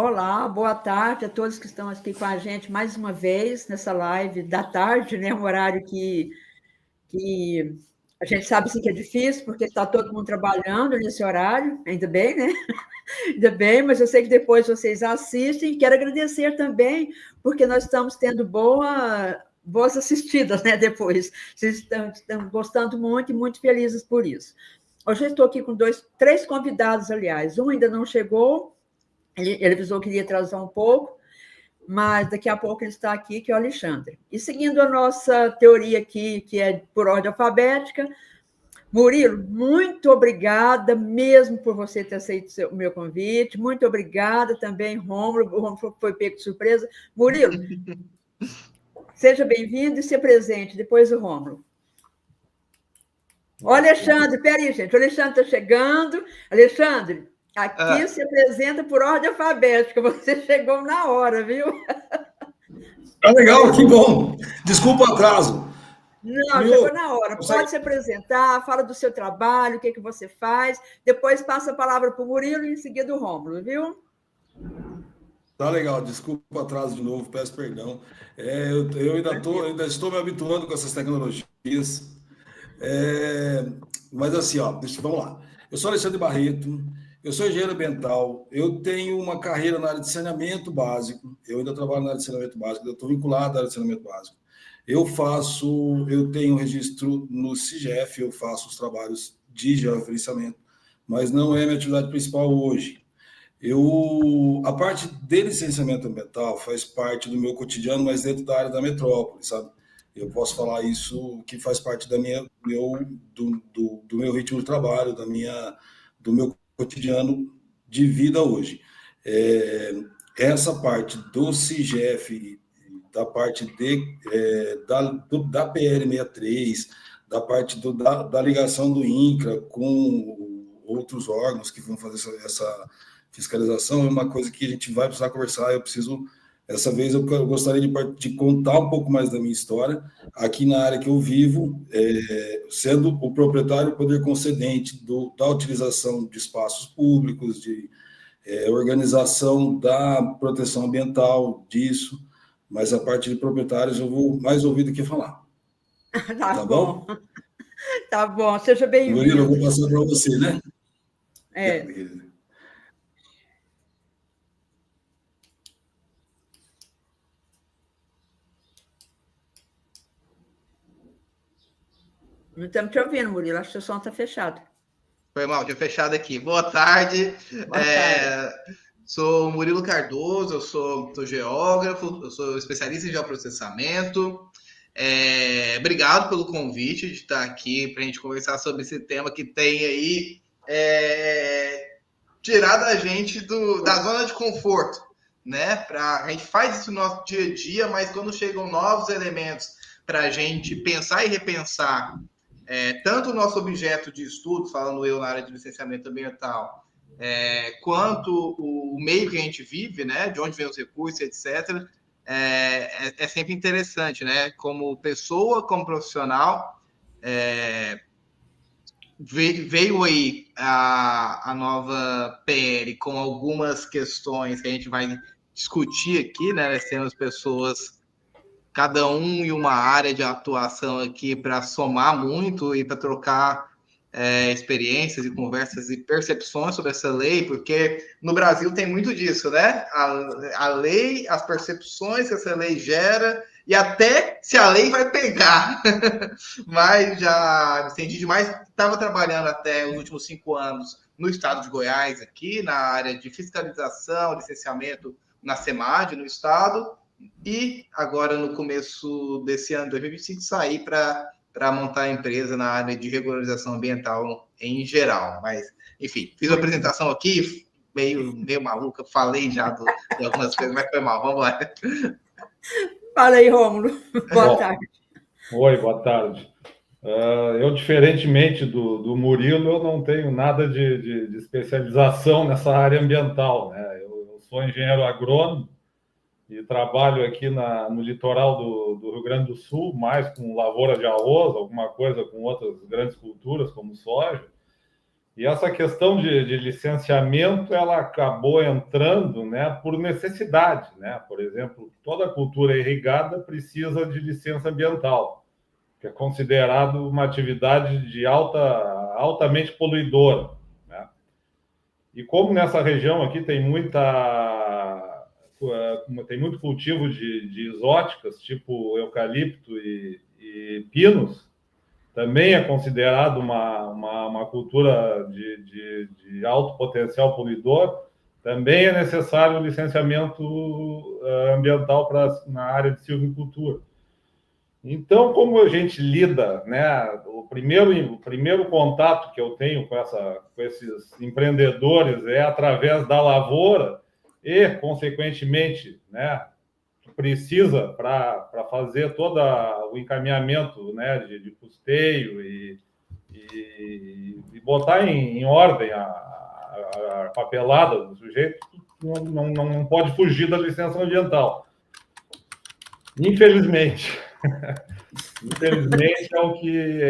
Olá, boa tarde a todos que estão aqui com a gente mais uma vez nessa live da tarde, né? Um horário que a gente sabe sim, que é difícil, porque está todo mundo trabalhando nesse horário, ainda bem, né? Ainda bem, mas eu sei que depois vocês assistem. Quero agradecer também, porque nós estamos tendo boas assistidas, né? Depois. Vocês estão gostando muito e muito felizes por isso. Hoje eu estou aqui com três convidados, aliás. Um ainda não chegou, ele avisou que iria atrasar um pouco, mas daqui a pouco ele está aqui, que é o Alexandre. E seguindo a nossa teoria aqui, que é por ordem alfabética, Murilo, muito obrigada mesmo por você ter aceito o meu convite. Muito obrigada também, Rômulo. O Rômulo foi pego de surpresa. Murilo, seja bem-vindo e se presente. Depois o Rômulo. Ó, Alexandre, peraí, gente. O Alexandre está chegando. Alexandre, aqui se apresenta por ordem alfabética. Você chegou na hora, viu? Legal, que bom. Desculpa o atraso. Não, chegou na hora. Pode se apresentar, fala do seu trabalho, o que você faz, depois passa a palavra para o Murilo e em seguida o Rômulo, viu? Tá legal, desculpa o atraso de novo, peço perdão. Eu ainda estou me habituando com essas tecnologias. Mas assim, vamos lá. Eu sou Alexandre Barreto, eu sou engenheiro ambiental, eu tenho uma carreira na área de saneamento básico, eu ainda trabalho na área de saneamento básico, eu estou vinculado à área de saneamento básico. Eu tenho registro no CIGEF, eu faço os trabalhos de georreferenciamento, mas não é minha atividade principal hoje. A parte de licenciamento ambiental faz parte do meu cotidiano, mas dentro da área da metrópole, sabe? Eu posso falar isso que faz parte do meu ritmo de trabalho, do meu cotidiano de vida hoje. Essa parte do CIGEF, da parte da PL 63, da parte da ligação do INCRA com outros órgãos que vão fazer essa fiscalização, é uma coisa que a gente vai precisar conversar. Essa vez eu gostaria de contar um pouco mais da minha história, aqui na área que eu vivo, sendo o proprietário, o poder concedente da utilização de espaços públicos, de organização da proteção ambiental, disso, mas a parte de proprietários eu vou mais ouvir do que falar. Tá bom? Tá bom, seja bem-vindo. Murilo, eu vou passar para você, né? Não estamos te ouvindo, Murilo, acho que o som está fechado. Foi mal, tinha fechado aqui. Boa tarde. Boa tarde. Sou Murilo Cardoso, eu sou geógrafo, eu sou especialista em geoprocessamento. Obrigado pelo convite de estar aqui para a gente conversar sobre esse tema que tem aí tirado a gente da zona de conforto, né? A gente faz isso no nosso dia a dia, mas quando chegam novos elementos para a gente pensar e repensar tanto o nosso objeto de estudo, falando eu na área de licenciamento ambiental, quanto o meio que a gente vive, né? De onde vem os recursos, etc., é sempre interessante, né? Como pessoa, como profissional, veio aí a nova PL com algumas questões que a gente vai discutir aqui, né? Nós temos pessoas, cada um em uma área de atuação aqui para somar muito e para trocar experiências e conversas e percepções sobre essa lei, porque no Brasil tem muito disso, né? A lei, as percepções que essa lei gera e até se a lei vai pegar. Mas já entendi demais. Estava trabalhando até os últimos 5 anos no estado de Goiás, aqui na área de fiscalização, licenciamento na SEMAD, no estado, e agora no começo desse ano, 2025, saí para montar a empresa na área de regularização ambiental em geral. Mas, enfim, fiz a apresentação aqui, meio maluca, falei já de algumas coisas, mas foi mal, vamos lá. Fala aí, Rômulo. Boa tarde. Oi, boa tarde. Eu, diferentemente do Murilo, eu não tenho nada de especialização nessa área ambiental, né? Eu sou engenheiro agrônomo e trabalho aqui no litoral do Rio Grande do Sul, mais com lavoura de arroz, alguma coisa com outras grandes culturas, como soja. E essa questão de licenciamento, ela acabou entrando, né, por necessidade, né? Por exemplo, toda cultura irrigada precisa de licença ambiental, que é considerado uma atividade de altamente poluidora, né? E como nessa região aqui tem muito cultivo de exóticas, tipo eucalipto e pinos, também é considerado uma cultura de alto potencial poluidor, também é necessário licenciamento ambiental na área de silvicultura. Então, como a gente lida, né? O primeiro contato que eu tenho com esses empreendedores é através da lavoura e, consequentemente, né, precisa para fazer todo o encaminhamento, né, de custeio e botar em ordem a papelada do sujeito, não pode fugir da licença ambiental. Infelizmente. Infelizmente é o que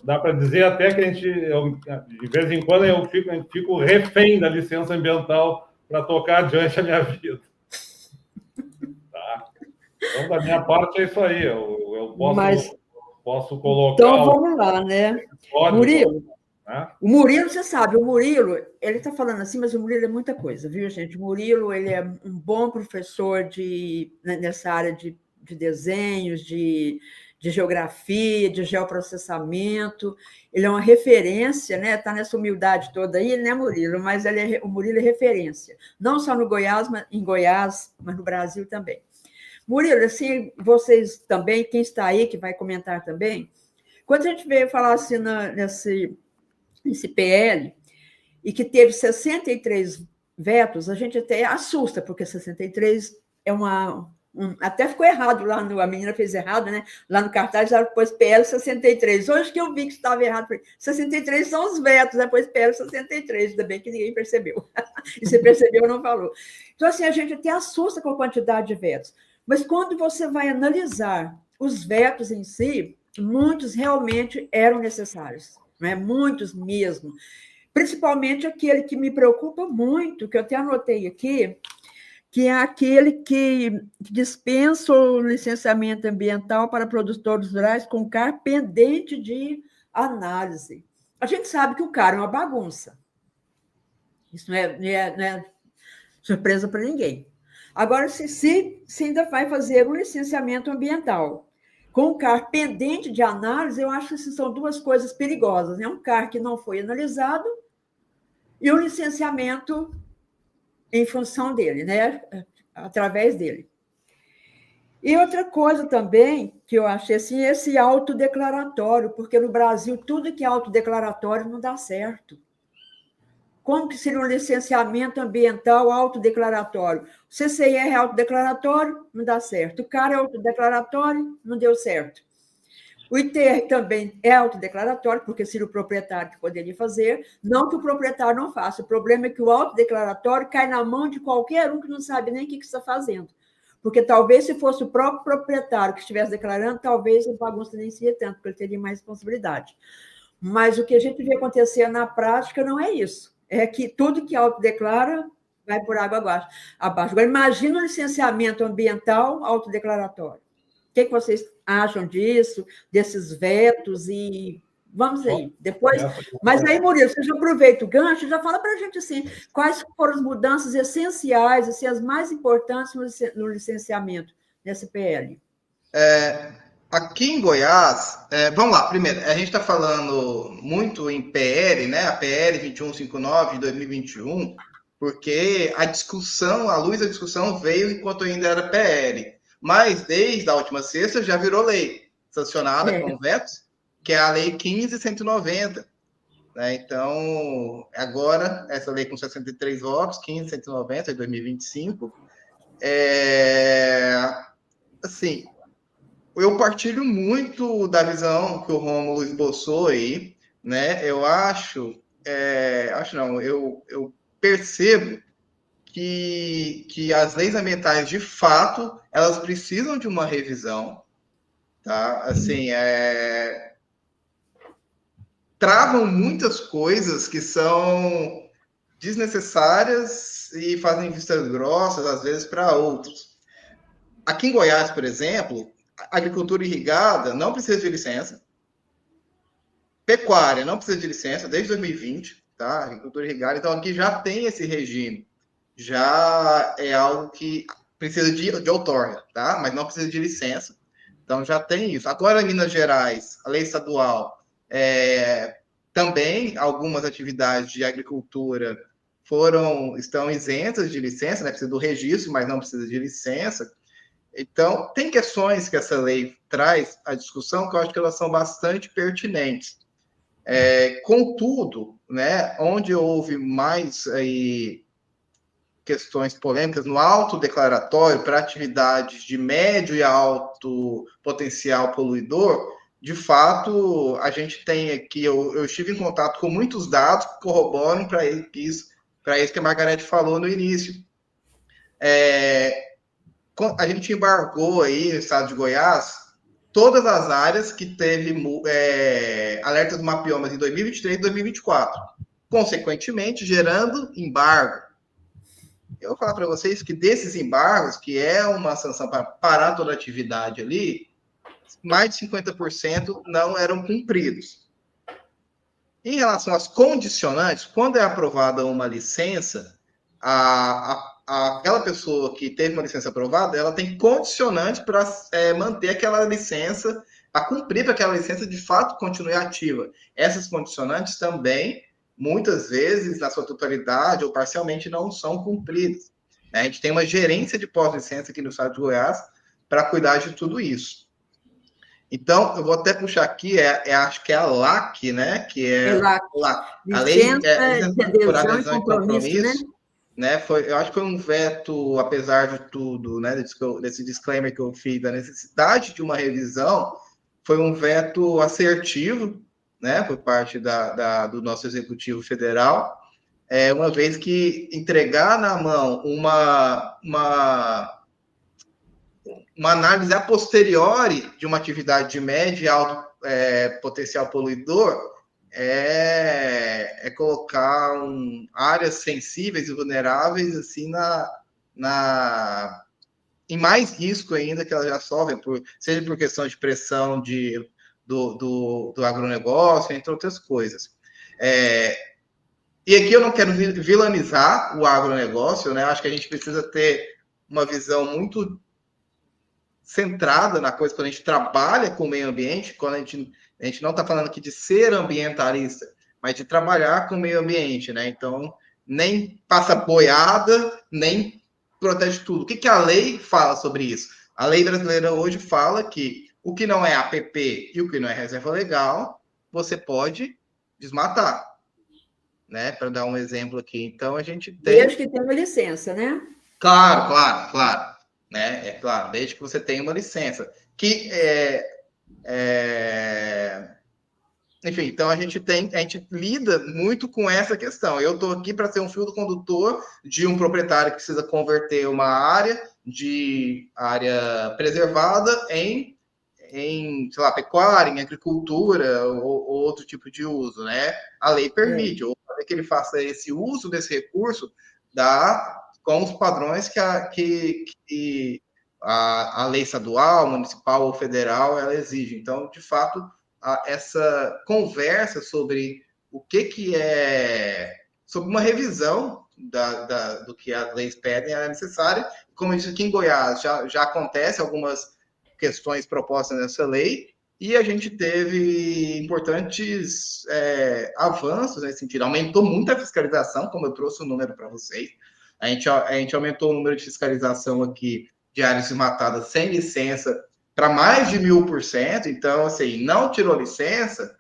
dá para dizer até que de vez em quando eu fico refém da licença ambiental para tocar adiante a minha vida. Tá? Então, da minha parte, é isso aí. Eu posso colocar... Então, vamos lá, né? Murilo, né? O Murilo, você sabe, o Murilo, ele está falando assim, mas o Murilo é muita coisa, viu, gente? O Murilo, ele é um bom professor nessa área de desenhos, de geografia, de geoprocessamento. Ele é uma referência, né? Está nessa humildade toda aí, né, Murilo? Mas o Murilo é referência, não só no Goiás, em Goiás, mas no Brasil também. Murilo, assim, vocês também, quem está aí, que vai comentar também, quando a gente veio falar assim nesse PL, e que teve 63 vetos, a gente até assusta, porque 63 é até ficou errado lá, a menina fez errado, né? Lá no cartaz ela pôs PL 63. Hoje que eu vi que estava errado, 63 são os vetos, depois PL 63, ainda bem que ninguém percebeu. E se percebeu, não falou. Então, assim, a gente até assusta com a quantidade de vetos. Mas quando você vai analisar os vetos em si, muitos realmente eram necessários, né? Muitos mesmo. Principalmente aquele que me preocupa muito, que eu até anotei aqui, que é aquele que dispensa o licenciamento ambiental para produtores rurais com CAR pendente de análise. A gente sabe que o CAR é uma bagunça. Isso não é surpresa para ninguém. Agora, se ainda vai fazer um licenciamento ambiental com o CAR pendente de análise, eu acho que são duas coisas perigosas, né? Um CAR que não foi analisado e o licenciamento em função dele, né? Através dele. E outra coisa também que eu achei assim, esse autodeclaratório, porque no Brasil tudo que é autodeclaratório não dá certo. Como que seria um licenciamento ambiental autodeclaratório? O CCIR é autodeclaratório, não dá certo. O CAR é autodeclaratório, não deu certo. O ITR também é autodeclaratório, porque seria o proprietário que poderia fazer. Não que o proprietário não faça. O problema é que o autodeclaratório cai na mão de qualquer um que não sabe nem o que está fazendo. Porque talvez, se fosse o próprio proprietário que estivesse declarando, talvez a bagunça nem seria tanto, porque ele teria mais responsabilidade. Mas o que a gente vê acontecer na prática não é isso. É que tudo que autodeclara vai por água abaixo. Agora, imagina o licenciamento ambiental autodeclaratório. O que vocês acham disso, desses vetos? E vamos aí, depois. Mas aí, Murilo, você já aproveita o gancho e já fala para a gente assim, quais foram as mudanças essenciais, assim, as mais importantes no licenciamento nesse PL. Aqui em Goiás, vamos lá, primeiro, a gente está falando muito em PL, né? A PL 2159 de 2021, porque a luz da discussão veio enquanto ainda era PL. Mas desde a última sexta já virou lei, sancionada com vetos, que é a Lei 15.190. Né? Então, agora, essa lei com 63 votos, 15.190 de 2025. Assim, eu partilho muito da visão que o Rômulo esboçou aí, né? Eu percebo que as leis ambientais, de fato, elas precisam de uma revisão, tá? Assim, travam muitas coisas que são desnecessárias e fazem vistas grossas, às vezes, para outros. Aqui em Goiás, por exemplo, a agricultura irrigada não precisa de licença. Pecuária não precisa de licença desde 2020, tá? Agricultura irrigada, então aqui já tem esse regime. Já é algo que precisa de outorga, tá? Mas não precisa de licença. Então já tem isso. Agora, em Minas Gerais, a lei estadual, também algumas atividades de agricultura estão isentas de licença, né? Precisa do registro, mas não precisa de licença. Então, tem questões que essa lei traz à discussão que eu acho que elas são bastante pertinentes. Contudo, né, onde houve mais aí, questões polêmicas no autodeclaratório para atividades de médio e alto potencial poluidor, de fato, a gente tem aqui, eu estive em contato com muitos dados que corroboram para isso que a Margarete falou no início. A gente embargou aí no estado de Goiás todas as áreas que teve alertas do mapiomas em 2023 e 2024, consequentemente gerando embargo. Eu vou falar para vocês que desses embargos, que é uma sanção para parar toda a atividade ali, mais de 50% não eram cumpridos. Em relação às condicionantes, quando é aprovada uma licença, aquela pessoa que teve uma licença aprovada, ela tem condicionantes para manter aquela licença, para cumprir para que aquela licença de fato continue ativa. Essas condicionantes também, muitas vezes, na sua totalidade ou parcialmente, não são cumpridas. A gente tem uma gerência de pós-licença aqui no estado de Goiás para cuidar de tudo isso. Então, eu vou até puxar aqui, acho que é a LAC, né? Que é a Lei de Adesão e Compromisso, né? Eu acho que foi um veto, apesar de tudo, né? Desse disclaimer que eu fiz, da necessidade de uma revisão, foi um veto assertivo, né? Por parte do nosso Executivo Federal, uma vez que entregar na mão uma análise a posteriori de uma atividade de médio e alto potencial poluidor colocar áreas sensíveis e vulneráveis assim em mais risco ainda que elas já sofrem, seja por questão de pressão do agronegócio, entre outras coisas. E aqui eu não quero vilanizar o agronegócio, né? Acho que a gente precisa ter uma visão muito centrada na coisa quando a gente trabalha com o meio ambiente, quando a gente não está falando aqui de ser ambientalista, mas de trabalhar com o meio ambiente, né? Então, nem passa boiada, nem protege tudo. O que a lei fala sobre isso? A lei brasileira hoje fala que o que não é APP e o que não é reserva legal, você pode desmatar, né? Para dar um exemplo aqui. Então, a gente tem... Desde que tenha uma licença, né? Claro. Né? É claro, desde que você tenha uma licença. Enfim, então a gente lida muito com essa questão. Eu estou aqui para ser um fio condutor de um proprietário que precisa converter uma área de área preservada em sei lá, pecuária, em agricultura ou outro tipo de uso, né? A lei permite, ou que ele faça esse uso desse recurso com os padrões que a lei estadual, municipal ou federal ela exige. Então, de fato, essa conversa sobre o que é, sobre uma revisão do que as leis pedem é necessária. Como eu disse, aqui em Goiás já acontece algumas questões propostas nessa lei, e a gente teve importantes avanços nesse sentido. Aumentou muito a fiscalização, como eu trouxe o número para vocês. A gente aumentou o número de fiscalização aqui de áreas desmatadas sem licença para mais de 1000%. Então, assim, não tirou licença,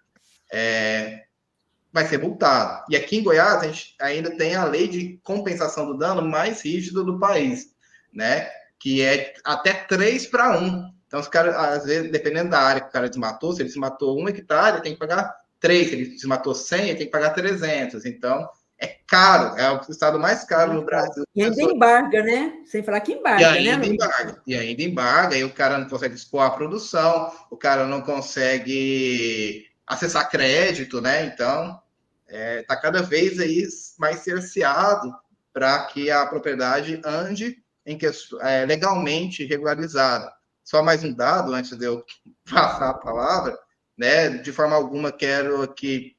vai ser multado. E aqui em Goiás, a gente ainda tem a lei de compensação do dano mais rígida do país, né? Que é até 3-1. Então, os caras, às vezes, dependendo da área que o cara desmatou, se ele desmatou 1 hectare, ele tem que pagar 3. Se ele desmatou 100, ele tem que pagar 300. Então, é caro. É o estado mais caro no Brasil. E ainda embarga, né? Sem falar que embarga, E ainda embarga. E o cara não consegue escoar a produção, o cara não consegue acessar crédito, né? Então, está cada vez aí mais cerceado para que a propriedade ande legalmente regularizada. Só mais um dado, antes de eu passar a palavra, né? De forma alguma quero aqui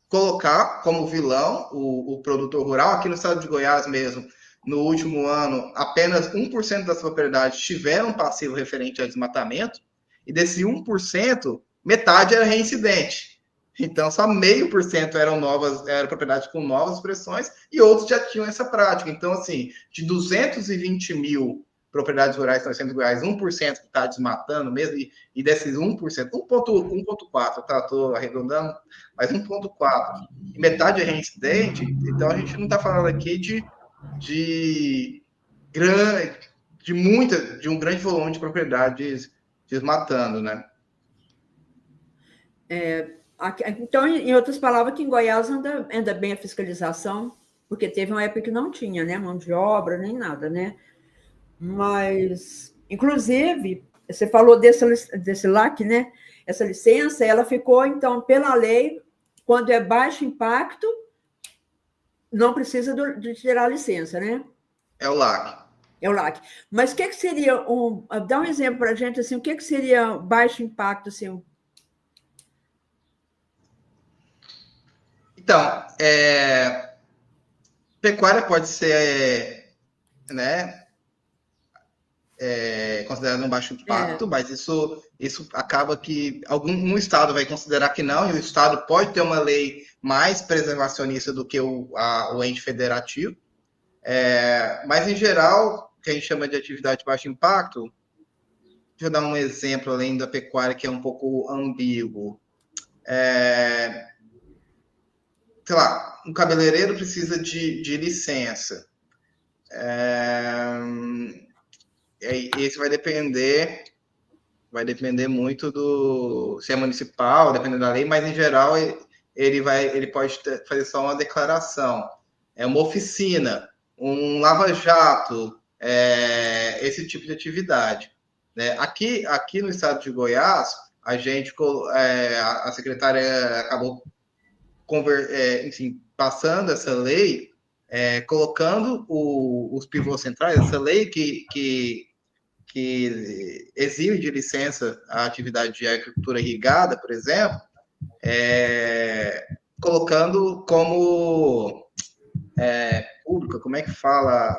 colocar como vilão o produtor rural. Aqui no estado de Goiás mesmo, no último ano, apenas 1% das propriedades tiveram passivo referente a desmatamento, e desse 1%, metade era reincidente. Então, só 0,5% eram propriedades com novas expressões, e outros já tinham essa prática. Então, assim, de 220 mil propriedades rurais no centro de Goiás, 1% que está desmatando mesmo, e desses 1%, 1,4%, tá? Estou arredondando, mas 1,4%, e metade é reincidente. Então, a gente não está falando aqui de um grande volume de propriedades desmatando, né? Então, em outras palavras, aqui em Goiás anda bem a fiscalização, porque teve uma época que não tinha, né, mão de obra, nem nada, né? Mas, inclusive, você falou desse LAC, né? Essa licença, ela ficou, então, pela lei, quando é baixo impacto, não precisa de tirar a licença, né? É o LAC. É o LAC. Mas o que seria dá um exemplo para a gente, assim, o que seria baixo impacto, assim? Então, pecuária pode ser, né, considerado um baixo impacto, mas isso acaba que um estado vai considerar que não, e o estado pode ter uma lei mais preservacionista do que o ente federativo. Mas, em geral, o que a gente chama de atividade de baixo impacto, deixa eu dar um exemplo além da pecuária que é um pouco ambíguo. Sei lá, um cabeleireiro precisa de licença. Esse vai depender muito se é municipal, dependendo da lei, mas em geral ele pode fazer só uma declaração. É uma oficina, um lava-jato, esse tipo de atividade, né? Aqui no estado de Goiás, a secretária acabou enfim, passando essa lei, colocando os pivôs centrais, essa lei que exime de licença a atividade de agricultura irrigada, por exemplo, colocando como público, como é que fala?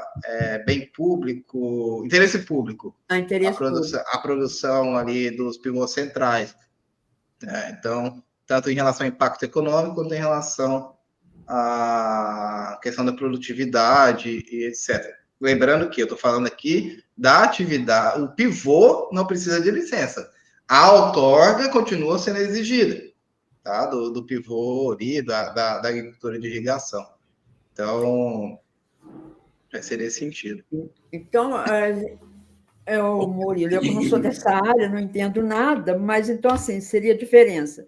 Bem público, interesse público. A produção ali dos pivôs centrais. Então, tanto em relação ao impacto econômico, quanto em relação à questão da produtividade e etc. Lembrando que eu estou falando aqui da atividade, o pivô não precisa de licença. A outorga continua sendo exigida, tá? Do pivô ali, da agricultura de irrigação. Então, vai ser nesse sentido. Então, Murilo, eu não sou dessa área, não entendo nada, mas então, assim, seria a diferença.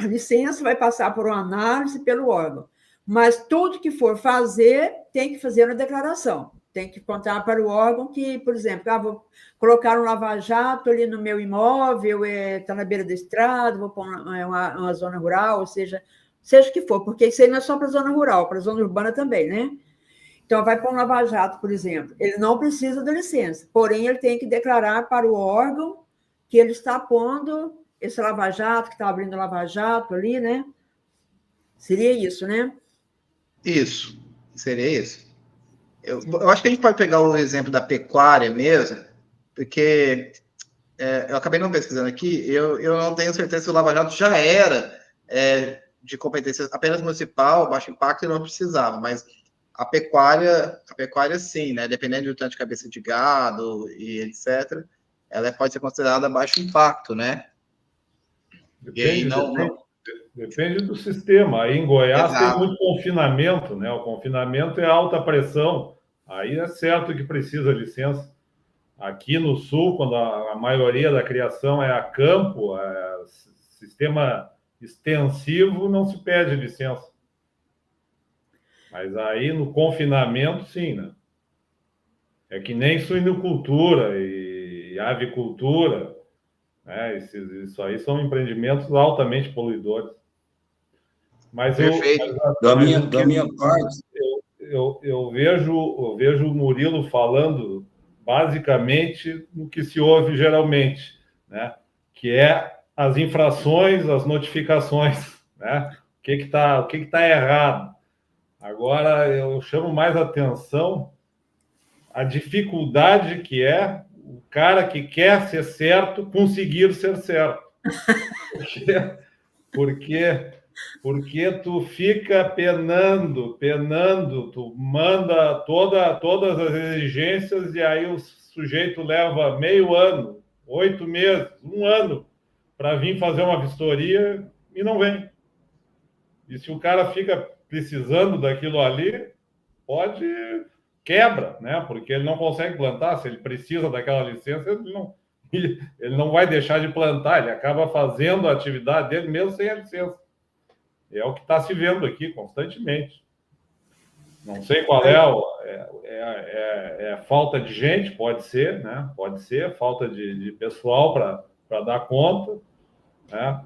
A licença vai passar por uma análise pelo órgão, mas tudo que for fazer, tem que fazer uma declaração. Tem que contar para o órgão que, por exemplo, vou colocar um lava-jato ali no meu imóvel, está na beira da estrada, vou pôr uma zona rural, ou seja o que for, porque isso aí não é só para a zona rural, para a zona urbana também, né? Então, vai para um lava-jato, por exemplo. Ele não precisa da licença, porém, ele tem que declarar para o órgão que ele está pondo esse lava-jato, que está abrindo lava-jato ali, né? Seria isso, né? Isso, seria isso. Eu acho que a gente pode pegar o exemplo da pecuária mesmo, porque eu acabei não pesquisando aqui, eu não tenho certeza se o lava-jato já era de competência apenas municipal, baixo impacto, e não precisava, mas a pecuária sim, né? Dependendo do tanto de cabeça de gado e etc., ela pode ser considerada baixo impacto, né? Depende do sistema. Aí em Goiás Exato. Tem muito confinamento, né? O confinamento é alta pressão. Aí é certo que precisa de licença. Aqui no sul, quando a maioria da criação é a campo, sistema extensivo, não se pede licença. Mas aí no confinamento, sim, né? É que nem suinocultura e e avicultura, né? Isso aí são empreendimentos altamente poluidores. Mas Perfeito. Da minha parte, eu vejo o Murilo falando basicamente no que se ouve geralmente, né? Que é as infrações, as notificações, né? O que tá errado. Agora, eu chamo mais atenção a dificuldade que é o cara que quer ser certo conseguir ser certo. Porque tu fica penando, tu manda todas as exigências e aí o sujeito leva meio ano, 8 meses, 1 ano para vir fazer uma vistoria e não vem. E se o cara fica precisando daquilo ali, quebra, né? Porque ele não consegue plantar. Se ele precisa daquela licença, ele não vai deixar de plantar, ele acaba fazendo a atividade dele mesmo sem a licença. É o que está se vendo aqui constantemente. Não sei qual é falta de gente, pode ser, né? Pode ser falta de pessoal para dar conta, né?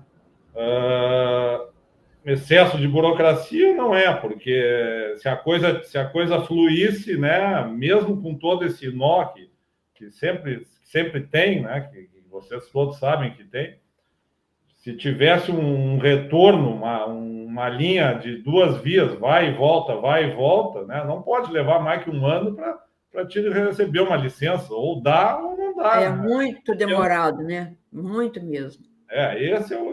Excesso de burocracia não é, porque se a coisa fluísse, né? Mesmo com todo esse nó que sempre tem, né? Que vocês todos sabem que tem. Se tivesse um retorno, uma linha de 2 vias, vai e volta, né? Não pode levar mais que 1 ano para te receber uma licença, ou dá ou não dá. É, né? muito demorado, né? Muito mesmo.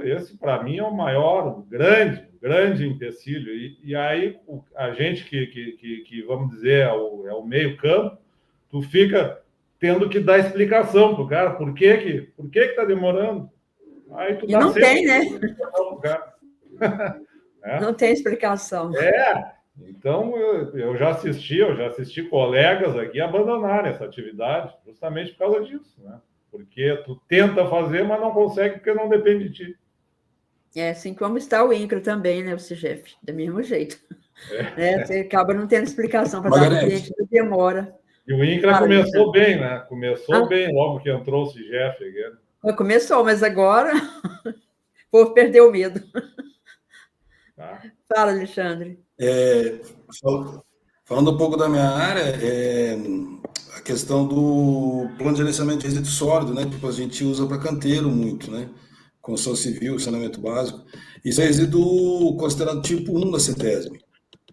Esse para mim é o maior, grande empecilho. E aí a gente que vamos dizer, é o meio campo, tu fica tendo que dar explicação para o cara, por que está demorando. Aí tu E não tem, né? Não tem explicação. Então eu já assisti colegas aqui abandonarem essa atividade justamente por causa disso, né? Porque tu tenta fazer, mas não consegue porque não depende de ti. É assim como está o INCRA também, né, o CIGEF, do mesmo jeito. Você acaba não tendo explicação para dar para o cliente, demora. E o INCRA começou bem, né? Começou bem logo que entrou o CIGEF. Começou, mas agora o povo perdeu o medo. Tá. Fala, Alexandre. Falando um pouco da minha área, a questão do plano de gerenciamento de resíduo sólido, né? Tipo, a gente usa para canteiro muito, né? Construção civil, saneamento básico. Isso é resíduo considerado tipo 1 da CETESB.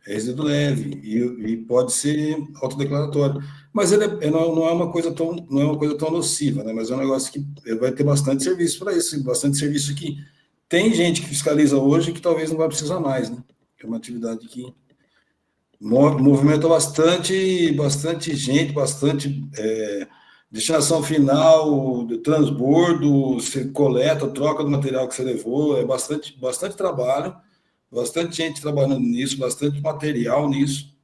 É resíduo leve e pode ser autodeclaratório. Mas ele não é uma coisa tão nociva, né? Mas é um negócio que vai ter bastante serviço para isso, bastante serviço que tem gente que fiscaliza hoje que talvez não vai precisar mais, né? É uma atividade que movimenta bastante gente, bastante destinação final, de transbordo, você coleta, troca do material que você levou, é bastante trabalho, bastante gente trabalhando nisso, bastante material nisso,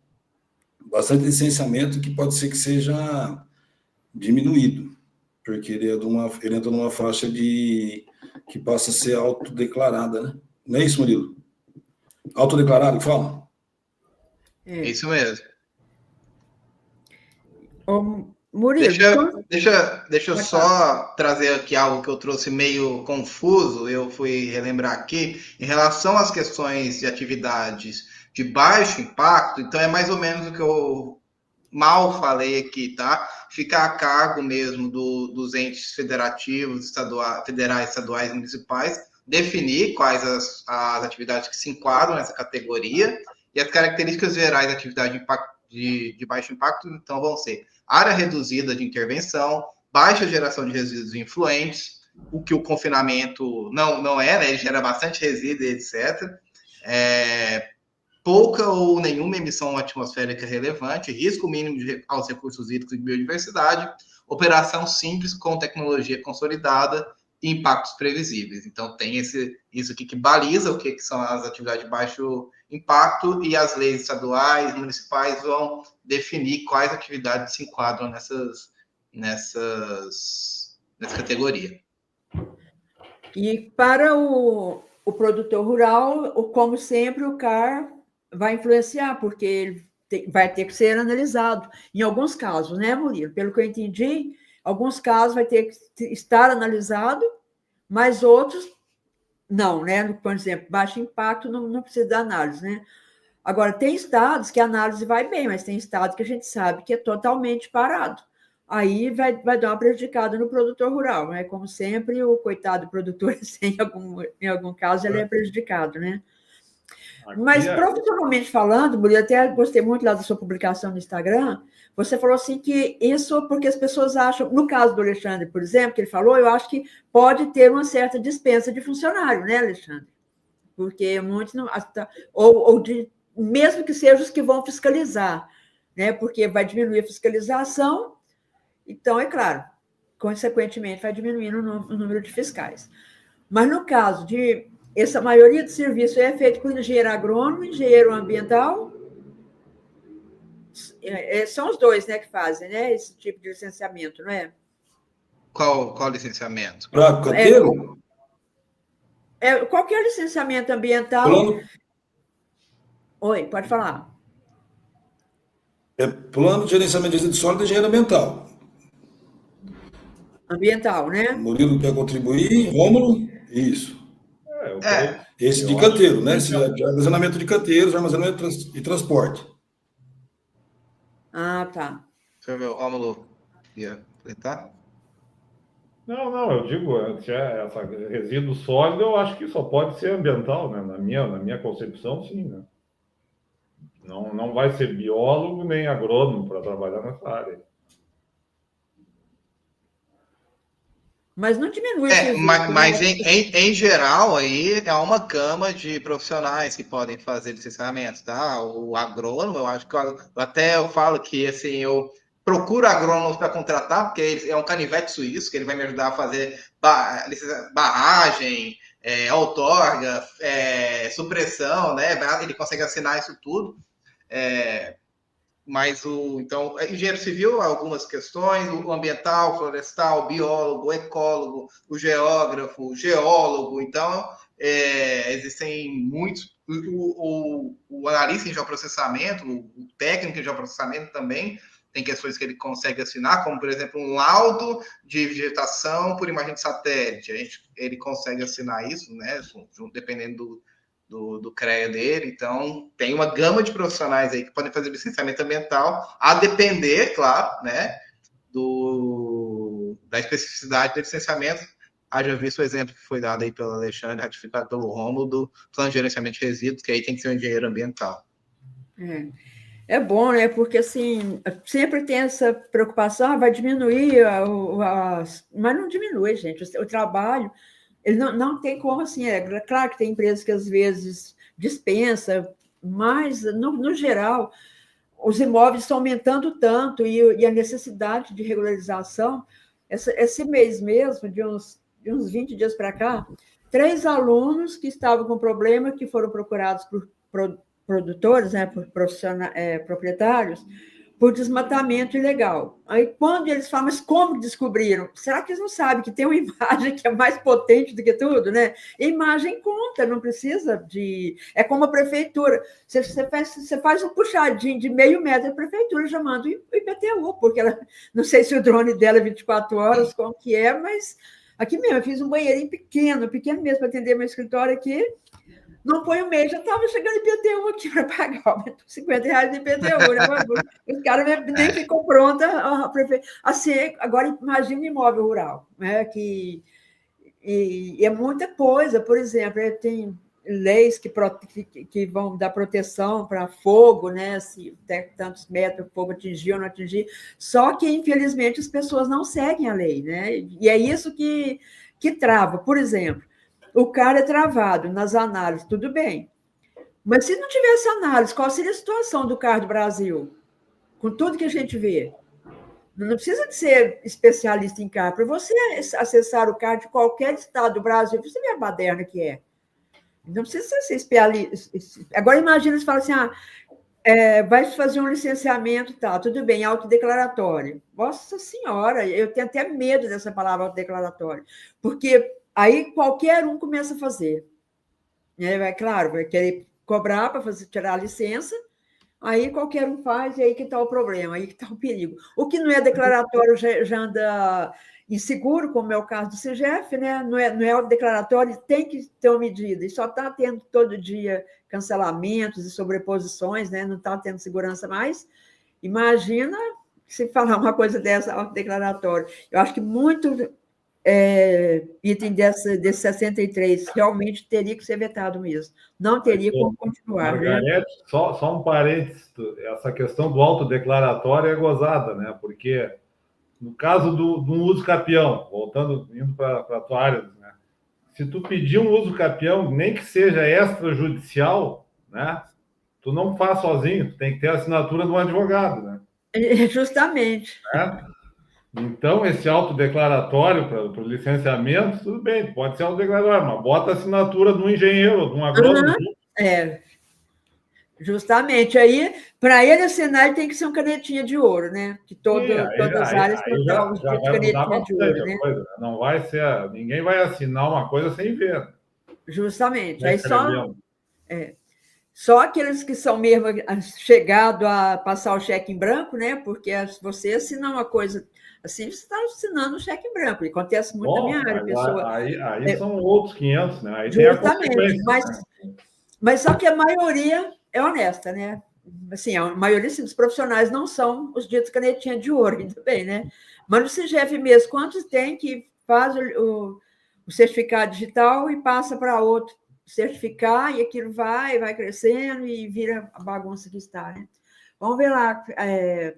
bastante licenciamento que pode ser que seja diminuído, porque ele entra numa faixa que passa a ser autodeclarada, né? Não é isso, Murilo? Autodeclarado que fala? É isso mesmo. Murilo, deixa eu só trazer aqui algo que eu trouxe meio confuso, eu fui relembrar aqui, em relação às questões de atividades de baixo impacto, então é mais ou menos o que eu mal falei aqui, tá? Fica a cargo mesmo dos entes federativos, federais, estaduais e municipais, definir quais as atividades que se enquadram nessa categoria, e as características gerais da atividade de baixo impacto, então, vão ser área reduzida de intervenção, baixa geração de resíduos influentes, o que o confinamento não é, né? Ele gera bastante resíduo, etc. Pouca ou nenhuma emissão atmosférica relevante, risco mínimo aos recursos hídricos e biodiversidade, operação simples com tecnologia consolidada e impactos previsíveis. Então, tem isso aqui que baliza o que são as atividades de baixo impacto, e as leis estaduais, municipais vão definir quais atividades se enquadram nessa categoria. E para o produtor rural, como sempre, o CAR vai influenciar, porque ele vai ter que ser analisado. Em alguns casos, né, Murilo? Pelo que eu entendi, Alguns casos vai ter que estar analisado, mas outros não, né? Por exemplo, baixo impacto não precisa da análise, né? Agora, tem estados que a análise vai bem, mas tem estados que a gente sabe que é totalmente parado. Aí vai dar uma prejudicada no produtor rural, né? Como sempre, o coitado do produtor, em algum caso, ele é prejudicado, né? Mas, profissionalmente falando, Murilo, até gostei muito lá da sua publicação no Instagram, você falou assim que isso porque as pessoas acham, no caso do Alexandre, por exemplo, que ele falou, eu acho que pode ter uma certa dispensa de funcionário, né, Alexandre? Porque muitos não... Ou mesmo que sejam os que vão fiscalizar, né? Porque vai diminuir a fiscalização, então, é claro, consequentemente, vai diminuindo o número de fiscais. Mas, no caso de... Essa maioria do serviço é feito por engenheiro agrônomo, engenheiro ambiental. São os dois, né, que fazem, né, esse tipo de licenciamento, não é? Qual licenciamento? Para canteiro? Qualquer licenciamento ambiental. Oi, pode falar. Plano de gerenciamento de resíduos sólidos e engenheiro ambiental. Ambiental, né? Murilo quer contribuir, Rômulo, isso. Esse de canteiro, né? Esse de armazenamento de canteiros, armazenamento e transporte. Ah, tá. Deixa eu ver, Rômulo ia completar? Não, eu digo, resíduo sólido, eu acho que só pode ser ambiental, né? Na minha concepção, sim, né? Não vai ser biólogo nem agrônomo para trabalhar nessa área. Mas não diminui. Mas em geral, aí é uma gama de profissionais que podem fazer licenciamento, tá? O agrônomo, eu acho que eu falo que assim, eu procuro agrônomos para contratar, porque ele é um canivete suíço, que ele vai me ajudar a fazer barragem, outorga, supressão, né? Ele consegue assinar isso tudo. Mas então, engenheiro civil, algumas questões, o ambiental, florestal, biólogo, o ecólogo, o geógrafo, o geólogo, então existem muitos. O analista em geoprocessamento, o técnico em geoprocessamento também tem questões que ele consegue assinar, como, por exemplo, um laudo de vegetação por imagem de satélite. Ele consegue assinar isso, né? Dependendo do CREA dele, então tem uma gama de profissionais aí que podem fazer licenciamento ambiental, a depender, claro, né, da especificidade do licenciamento. Haja visto o exemplo que foi dado aí pelo Alexandre, ratificado pelo Rômulo, do plano de gerenciamento de resíduos, que aí tem que ser um engenheiro ambiental. É bom, né? Porque assim, sempre tem essa preocupação, vai diminuir, mas não diminui, gente, o trabalho. Ele não tem como, assim, claro que tem empresas que às vezes dispensa, mas, no geral, os imóveis estão aumentando tanto e a necessidade de regularização, esse mês mesmo, de uns 20 dias para cá, 3 alunos que estavam com problema, que foram procurados por produtores, né, por proprietários, por desmatamento ilegal. Aí, quando eles falam, mas como descobriram? Será que eles não sabem que tem uma imagem que é mais potente do que tudo, né? A imagem conta, não precisa de... É como a prefeitura. Você faz um puxadinho de meio metro, a prefeitura já manda o IPTU, porque ela... Não sei se o drone dela é 24 horas, como que é, mas... Aqui mesmo, eu fiz um banheirinho pequeno mesmo, para atender meu escritório aqui. Não foi um mês, já estava chegando IPTU aqui para pagar, aumentou R$50 de IPTU, né? Os caras nem ficou pronta a assim, agora imagina imóvel rural, né? E é muita coisa, por exemplo, tem leis que vão dar proteção para fogo, né? Se tem tantos metros, o fogo atingir ou não atingir, só que, infelizmente, as pessoas não seguem a lei, né? E é isso que trava. Por exemplo, o cara é travado nas análises, tudo bem. Mas se não tivesse análise, qual seria a situação do CAR do Brasil? Com tudo que a gente vê. Não precisa de ser especialista em CAR. Para você acessar o CAR de qualquer estado do Brasil, você vê a baderna que é. Não precisa ser especialista. Agora, imagina, você fala assim, vai fazer um licenciamento, tá, tudo bem, autodeclaratório. Nossa Senhora, eu tenho até medo dessa palavra autodeclaratório, porque aí qualquer um começa a fazer. É claro, vai querer cobrar para tirar a licença, aí qualquer um faz, e aí que está o problema, aí que está o perigo. O que não é declaratório já anda inseguro, como é o caso do CGF, né? Não é o declaratório, tem que ter uma medida, e só está tendo todo dia cancelamentos e sobreposições, né? Não está tendo segurança mais. Imagina se falar uma coisa dessa autodeclaratório. Eu acho que muito item desse 63 realmente teria que ser vetado mesmo. Não teria como continuar. Margarete, né? Só um parênteses, essa questão do autodeclaratório é gozada, né? Porque no caso do uso capião, indo para a tua área, né? Se tu pedir um uso capião, nem que seja extrajudicial, né? Tu não faz sozinho, tu tem que ter a assinatura de um advogado, né? Justamente. Né? Então, esse autodeclaratório para o licenciamento, tudo bem, pode ser autodeclaratório, mas bota a assinatura de um engenheiro, de um agrônomo. Justamente. Aí, para ele assinar, ele tem que ser um canetinha de ouro, né? Que todas as áreas têm um canetinha de ouro, né? Coisa, né? Não vai ser... Ninguém vai assinar uma coisa sem ver. Justamente. Aí só aqueles que são mesmo chegados a passar o cheque em branco, né? Porque você assinar uma coisa assim, você está assinando um cheque em branco. E acontece muito na minha área, pessoa. Aí são outros 500, né? Aí justamente, tem a mas só que a maioria é honesta, né? Assim, a maioria dos profissionais não são os ditos canetinha de ouro, ainda bem, né? Mas no CGF mesmo, quantos tem que faz o certificado digital e passa para outro certificar, e aquilo vai crescendo e vira a bagunça que está, né? Vamos ver lá. Deixa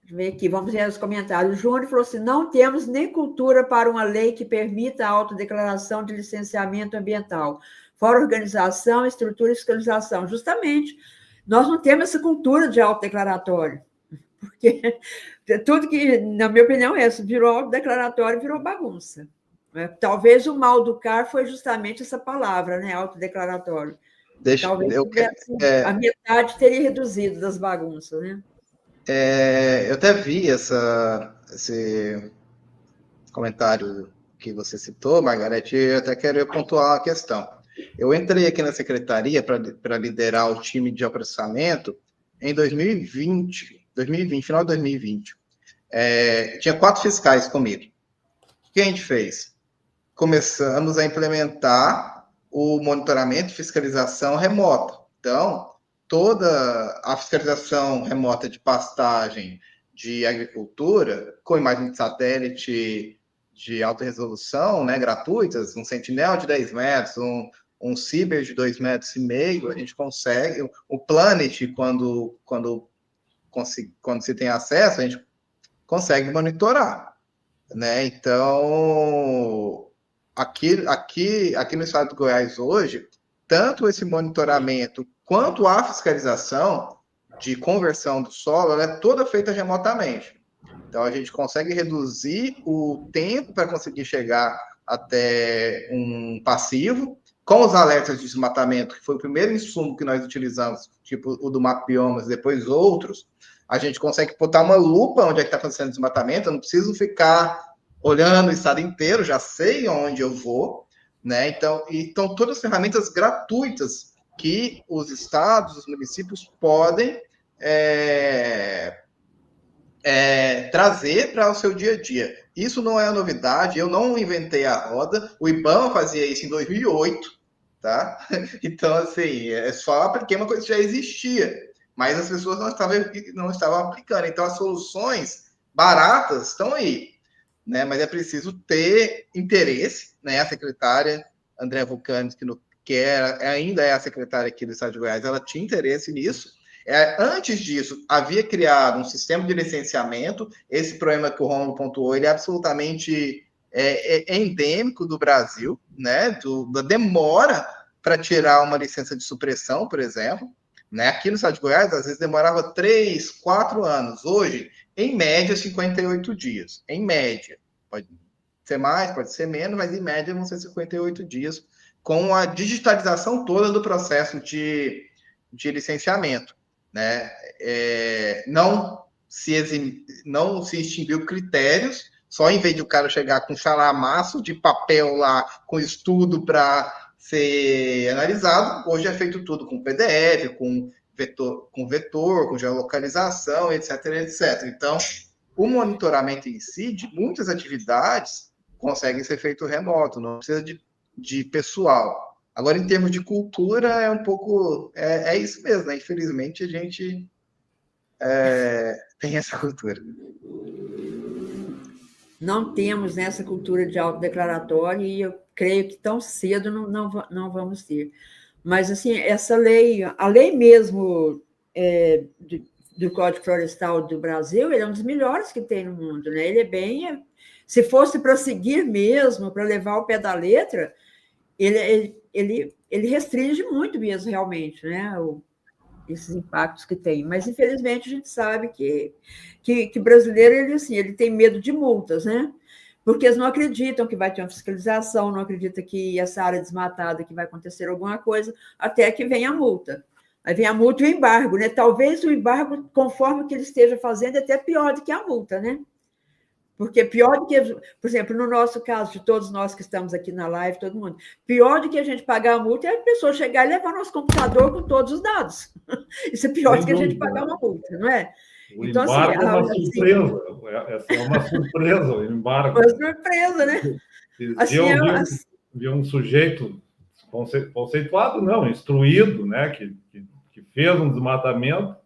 eu ver aqui, vamos ver os comentários. O Júnior falou assim: não temos nem cultura para uma lei que permita a autodeclaração de licenciamento ambiental, fora organização, estrutura e fiscalização. Justamente, nós não temos essa cultura de autodeclaratório, porque tudo que, na minha opinião, virou autodeclaratório, virou bagunça. Talvez o mal do CAR foi justamente essa palavra, né? Autodeclaratório. Talvez a metade teria reduzido das bagunças, né? Eu até vi esse comentário que você citou, Margarete, e eu até quero pontuar uma questão. Eu entrei aqui na secretaria para liderar o time de processamento em 2020, final de 2020. Tinha 4 fiscais comigo. O que a gente fez? Começamos a implementar o monitoramento e fiscalização remota. Então, toda a fiscalização remota de pastagem, de agricultura, com imagem de satélite de alta resolução, né, gratuitas, um Sentinel de 10 metros, um Ciber de 2,5 metros, a gente consegue, o Planet, quando se tem acesso, a gente consegue monitorar, né? Então, aqui no estado do Goiás hoje, tanto esse monitoramento quanto a fiscalização de conversão do solo, ela é toda feita remotamente. Então, a gente consegue reduzir o tempo para conseguir chegar até um passivo, com os alertas de desmatamento, que foi o primeiro insumo que nós utilizamos, tipo o do Mapiomas, depois outros, a gente consegue botar uma lupa onde é que está acontecendo desmatamento, eu não preciso ficar olhando o estado inteiro, já sei onde eu vou, né? Então, todas as ferramentas gratuitas que os estados, os municípios podem trazer para o seu dia a dia. Isso não é novidade, eu não inventei a roda, o IBAMA fazia isso em 2008, tá? Então, assim, só apliquei uma coisa que já existia, mas as pessoas não estavam aplicando. Então, as soluções baratas estão aí, né? Mas é preciso ter interesse, né? A secretária Andréa Vulcanes, que ainda é a secretária aqui do Estado de Goiás, ela tinha interesse nisso. Antes disso, havia criado um sistema de licenciamento. Esse problema que o Romulo pontuou, ele é absolutamente endêmico do Brasil, né? Da demora para tirar uma licença de supressão, por exemplo, né? Aqui no Estado de Goiás, às vezes demorava 3, 4 anos. Hoje, em média, 58 dias. Em média. Pode ser mais, pode ser menos, mas em média vão ser 58 dias, com a digitalização toda do processo de licenciamento, né? Não se extinguiu critérios, só em vez de o cara chegar com um calhamaço de papel lá, com estudo para ser analisado. Hoje é feito tudo com PDF, com vetor, com geolocalização, etc, etc. Então, o monitoramento em si, de muitas atividades, consegue ser feito remoto, não precisa de pessoal. Agora, em termos de cultura, é um pouco... É isso mesmo, né? Infelizmente, a gente tem essa cultura. Não temos essa cultura de autodeclaratório e eu creio que tão cedo não vamos ter. Mas, assim, essa lei, a lei mesmo do Código Florestal do Brasil, ele é um dos melhores que tem no mundo, né? Ele é bem... Se fosse para seguir mesmo, para levar ao pé da letra, ele restringe muito mesmo, realmente, né? Esses impactos que tem. Mas, infelizmente, a gente sabe que brasileiro, ele tem medo de multas, né? Porque eles não acreditam que vai ter uma fiscalização, não acreditam que essa área desmatada que vai acontecer alguma coisa, até que vem a multa. Aí vem a multa e o embargo, né? Talvez o embargo, conforme o que ele esteja fazendo, é até pior do que a multa, né? Porque pior do que, por exemplo, no nosso caso, de todos nós que estamos aqui na live, todo mundo, pior do que a gente pagar a multa é a pessoa chegar e levar nosso computador com todos os dados. Isso é pior do que a gente pagar uma multa, não é? O então, embargo é uma surpresa. Essa é uma surpresa, o embargo. Uma surpresa, né? Vi um sujeito conceituado, não, instruído, né, que fez um desmatamento,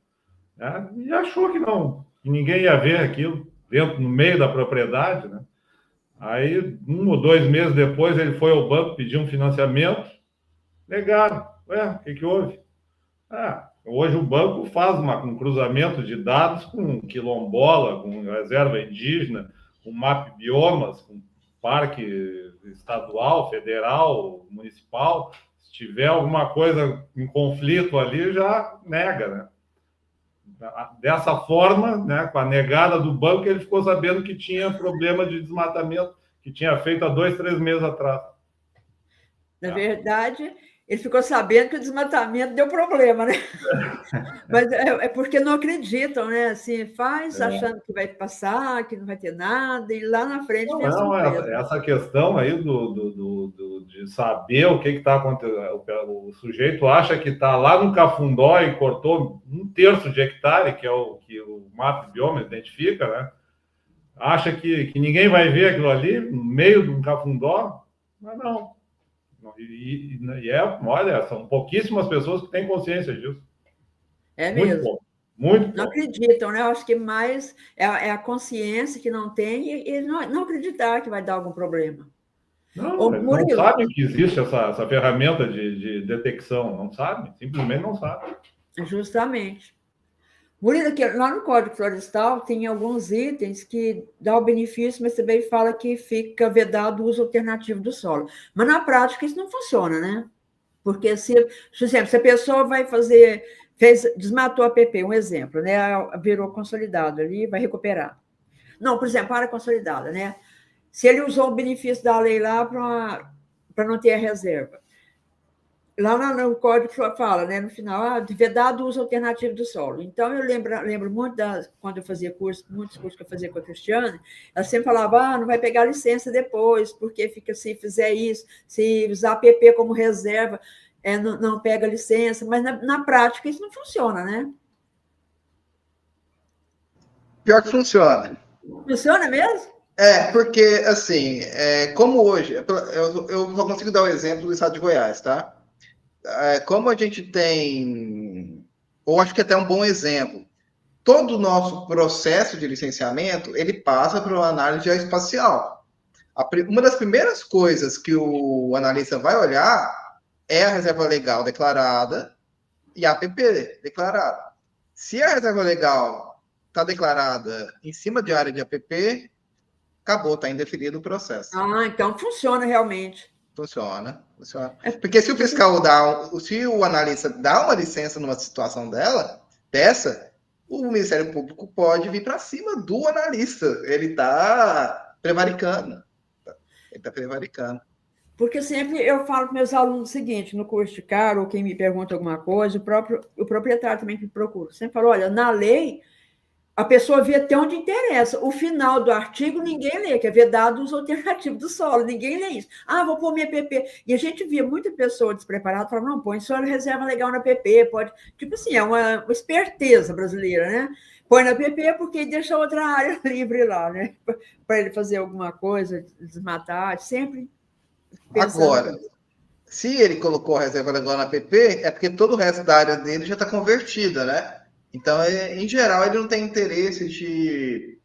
né, e achou que ninguém ia ver aquilo no meio da propriedade, né? Aí, 1 ou 2 meses depois, ele foi ao banco pedir um financiamento, negaram. Ué, o que houve? Hoje o banco faz um cruzamento de dados com quilombola, com reserva indígena, com map biomas, com parque estadual, federal, municipal. Se tiver alguma coisa em conflito ali, já nega, né? Dessa forma, né, com a negada do banco, ele ficou sabendo que tinha problema de desmatamento que tinha feito há 2, 3 meses atrás. Na verdade, ele ficou sabendo que o desmatamento deu problema, né? Mas é porque não acreditam, né? Assim, achando que vai passar, que não vai ter nada, e lá na frente vem a surpresa. Essa questão aí de saber o que está acontecendo. O sujeito acha que está lá no Cafundó e cortou 1/3 de hectare, que é o que o mapa bioma identifica, né? Acha que ninguém vai ver aquilo ali no meio de um Cafundó, mas não. Olha, são pouquíssimas pessoas que têm consciência disso. É mesmo. Muito bom. Não acreditam, né? Eu acho que mais é a consciência que não tem e não acreditar que vai dar algum problema. Não sabem que existe essa ferramenta de detecção. Não sabem, simplesmente não sabem. Justamente. Murilo, lá no Código Florestal tem alguns itens que dão o benefício, mas também fala que fica vedado o uso alternativo do solo. Mas, na prática, isso não funciona, né? Porque, por exemplo, se a pessoa vai desmatou a APP, um exemplo, né? Virou consolidado ali, vai recuperar. Não, por exemplo, área consolidada, né? Se ele usou o benefício da lei lá para não ter a reserva. Lá no código fala, né, no final, vedado o uso alternativo do solo. Então, eu lembro muito quando eu fazia muitos cursos que eu fazia com a Cristiane, ela sempre falava, não vai pegar licença depois, porque se fizer isso, se usar APP como reserva, não pega licença, mas na prática isso não funciona, né? Pior que funciona. Funciona mesmo? Porque, assim, como hoje, eu só consigo dar o exemplo do estado de Goiás, tá? Como a gente tem, ou acho que até um bom exemplo, todo o nosso processo de licenciamento, ele passa por uma análise geoespacial. Uma das primeiras coisas que o analista vai olhar é a reserva legal declarada e a APP declarada. Se a reserva legal está declarada em cima de área de APP, acabou, está indefinido o processo. Então funciona realmente. Funciona. Porque se o fiscal se o analista dá uma licença numa situação dessa, o Ministério Público pode vir para cima do analista. Ele está prevaricando. Porque sempre eu falo para meus alunos o seguinte, no curso de cara, ou quem me pergunta alguma coisa, o proprietário também que me procura, sempre fala, olha, na lei, a pessoa vê até onde interessa. O final do artigo ninguém lê, que é ver dados alternativos do solo, ninguém lê isso. Ah, vou pôr minha PP. E a gente via muita pessoa despreparada falando, não, põe só reserva legal na PP, pode. Tipo assim, é uma esperteza brasileira, né? Põe na PP porque deixa outra área livre lá, né? Para ele fazer alguma coisa, desmatar, sempre pensando. Agora, se ele colocou a reserva legal na PP, é porque todo o resto da área dele já está convertida, né? Então, em geral, ele não tem interesse de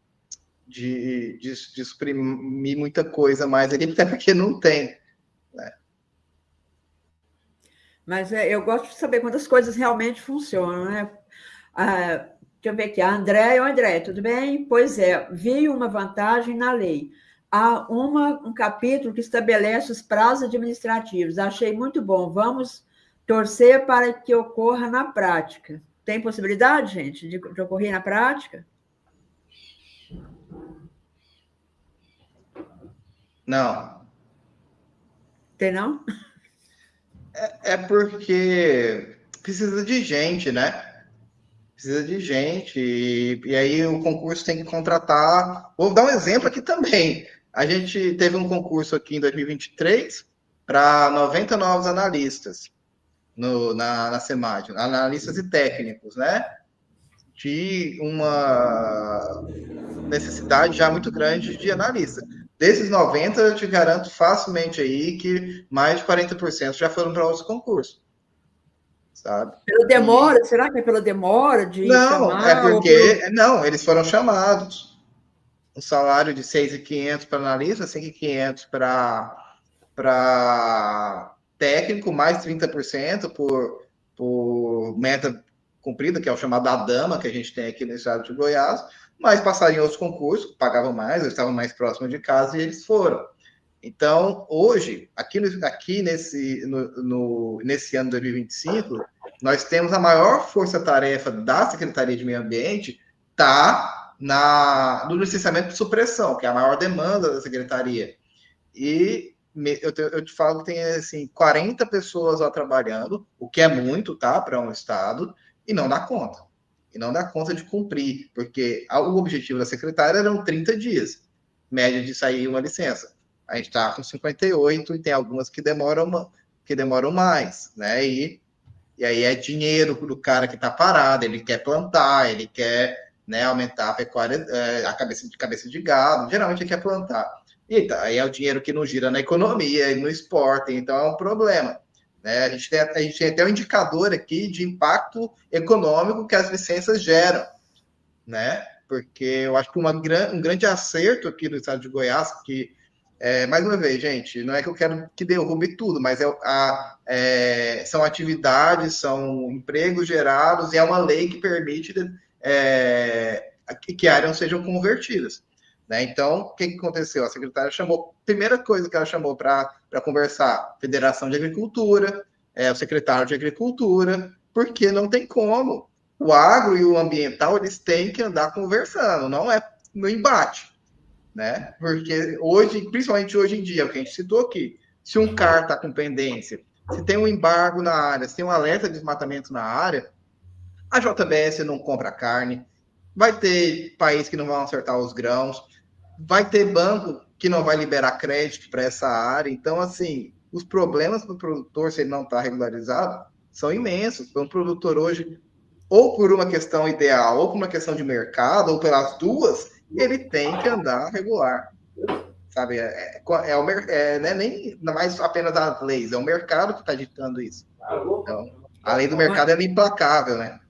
suprimir muita coisa mais ali, até porque não tem. Né? Mas eu gosto de saber quando as coisas realmente funcionam, né? Deixa eu ver aqui, a André, tudo bem? Pois é, vi uma vantagem na lei. Há um capítulo que estabelece os prazos administrativos. Achei muito bom. Vamos torcer para que ocorra na prática. Tem possibilidade, gente, de ocorrer na prática? Não. Tem, não? É porque precisa de gente, né? Precisa de gente. E aí o concurso tem que contratar. Vou dar um exemplo aqui também. A gente teve um concurso aqui em 2023 para 90 novos analistas na SEMAD, analistas e técnicos, né? De uma necessidade já muito grande de analista. Desses 90, eu te garanto facilmente aí que mais de 40% já foram para outros concursos. Sabe? Pela demora? Será que é pela demora de não, chamar? é porque... Não, eles foram chamados. Um salário de 6.500 para analista, 5.500 para técnico, mais 30% por meta cumprida, que é o chamado da dama que a gente tem aqui no estado de Goiás, mas passariam outros concursos, pagavam mais, eles estavam mais próximos de casa e eles foram. Então, hoje, aqui nesse ano de 2025, nós temos a maior força-tarefa da Secretaria de Meio Ambiente, tá no licenciamento de supressão, que é a maior demanda da Secretaria. E eu te falo que tem assim, 40 pessoas lá trabalhando, o que é muito, tá, para um estado, e não dá conta. E não dá conta de cumprir, porque o objetivo da secretária eram 30 dias, média de sair uma licença. A gente está com 58 e tem algumas que demoram mais, né? E aí é dinheiro do cara que está parado, ele quer plantar, ele quer, né, aumentar a pecuária, a cabeça de gado, geralmente ele quer plantar. E aí é o dinheiro que não gira na economia, no esporte, então é um problema. Né? A gente tem até um indicador aqui de impacto econômico que as licenças geram, né? Porque eu acho que um grande acerto aqui no estado de Goiás, que mais uma vez, gente, não é que eu quero que derrube tudo, mas são atividades, são empregos gerados e é uma lei que permite que áreas sejam convertidas. Né? Então, o que aconteceu? A secretária chamou, primeira coisa que ela chamou para conversar, Federação de Agricultura, o secretário de Agricultura, porque não tem como. O agro e o ambiental, eles têm que andar conversando, não é no embate. Né? Porque hoje, principalmente hoje em dia, o que a gente citou aqui, se um CAR está com pendência, se tem um embargo na área, se tem um alerta de desmatamento na área, a JBS não compra carne, vai ter país que não vão acertar os grãos, vai ter banco que não vai liberar crédito para essa área. Então, assim, os problemas do produtor, se ele não está regularizado, são imensos. Então, o produtor hoje, ou por uma questão ideal, ou por uma questão de mercado, ou pelas duas, ele tem que andar regular, sabe? Não é nem mais apenas as leis, é o mercado que está ditando isso. Então, a lei do mercado é implacável, né?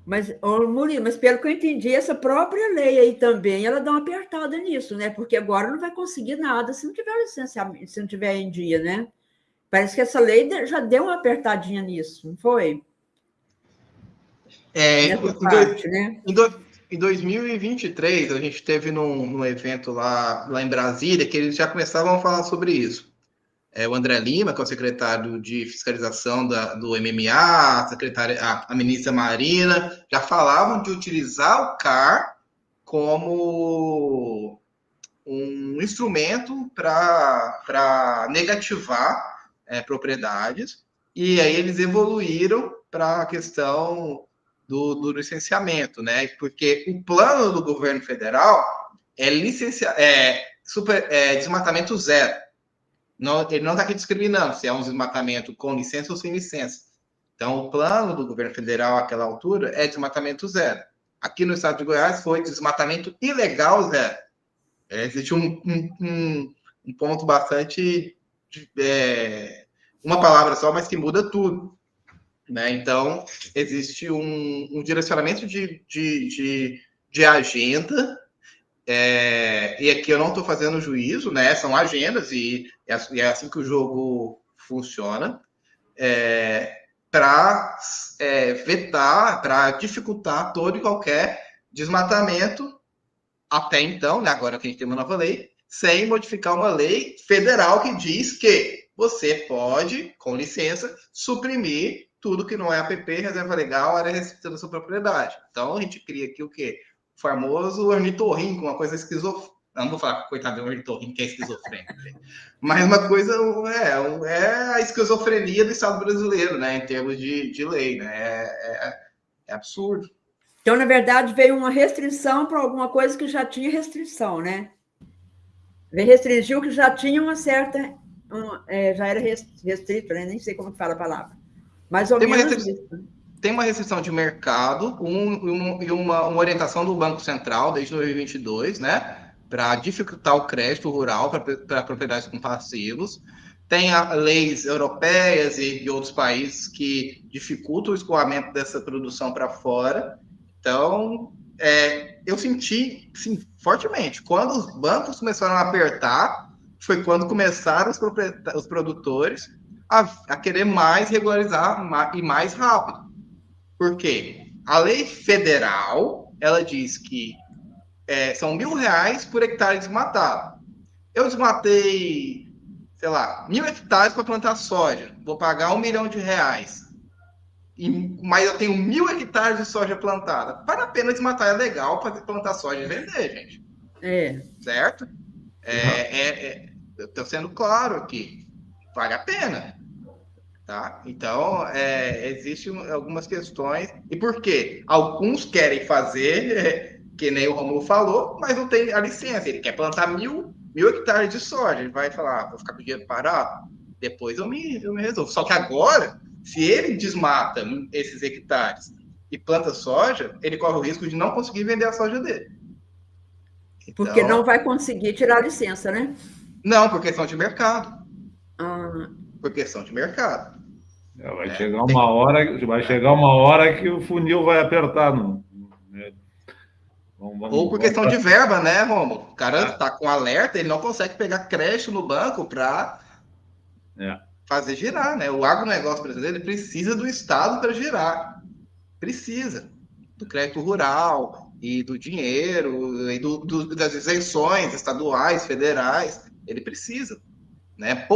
Mas, Murilo, mas pelo que eu entendi, essa própria lei aí também, ela dá uma apertada nisso, né? Porque agora não vai conseguir nada se não tiver licenciamento, se não tiver em dia, né? Parece que essa lei já deu uma apertadinha nisso, não foi? Em 2023, a gente teve num evento lá em Brasília que eles já começavam a falar sobre isso. O André Lima, que é o secretário de fiscalização do MMA, a ministra Marina, já falavam de utilizar o CAR como um instrumento para negativar propriedades, e aí eles evoluíram para a questão do licenciamento, né? Porque o plano do governo federal é desmatamento zero. Não, ele não está aqui discriminando se é um desmatamento com licença ou sem licença. Então, o plano do governo federal àquela altura é desmatamento zero. Aqui no estado de Goiás foi desmatamento ilegal zero. Existe um ponto bastante... uma palavra só, mas que muda tudo. Né? Então, existe um direcionamento de agenda, e aqui eu não estou fazendo juízo, né? São agendas, e é assim que o jogo funciona, para vetar, para dificultar todo e qualquer desmatamento, até então, né? Agora que a gente tem uma nova lei, sem modificar uma lei federal que diz que você pode, com licença, suprimir tudo que não é APP, reserva legal, área restrita da sua propriedade. Então, a gente cria aqui o quê? O famoso ornitorrinco, uma coisa esquizofrênica. Não vou falar, coitado do ornitorrinco, que é esquizofrênico. Mas uma coisa é a esquizofrenia do Estado brasileiro, né? Em termos de lei, né? É absurdo. Então, na verdade, veio uma restrição para alguma coisa que já tinha restrição, né? Restringiu que já tinha uma certa... já era restrito, né? Nem sei como que fala a palavra. Mais ou menos isso. Tem uma restrição de mercado e uma orientação do Banco Central desde 2022, né? Para dificultar o crédito rural para propriedades com passivos. Tem leis europeias e de outros países que dificultam o escoamento dessa produção para fora. Então, eu senti, sim, fortemente. Quando os bancos começaram a apertar, foi quando começaram os produtores a querer mais regularizar e mais rápido. Por quê? A lei federal, ela diz que são R$1.000 por hectare desmatado. Eu desmatei, sei lá, 1.000 hectares para plantar soja. Vou pagar R$1 milhão. Mas eu tenho 1.000 hectares de soja plantada. Vale a pena desmatar, é legal para plantar soja e vender, gente. Certo? Eu estou sendo claro aqui. Vale a pena. Tá? Então, existem algumas questões. E por quê? Alguns querem fazer, que nem o Romulo falou, mas não tem a licença. Ele quer plantar 1.000 hectares de soja. Ele vai falar, vou ficar com o dinheiro parado? Depois eu me resolvo. Só que agora, se ele desmata esses hectares e planta soja, ele corre o risco de não conseguir vender a soja dele. Então, porque não vai conseguir tirar a licença, né? Não, por questão de mercado. Por questão de mercado. Vai chegar uma hora que o funil vai apertar. Ou por questão de verba, né, Romulo? O cara está com alerta, ele não consegue pegar crédito no banco para fazer girar, né? O agronegócio brasileiro precisa do Estado para girar. Precisa do crédito rural e do dinheiro e das isenções estaduais, federais. Ele precisa. Né?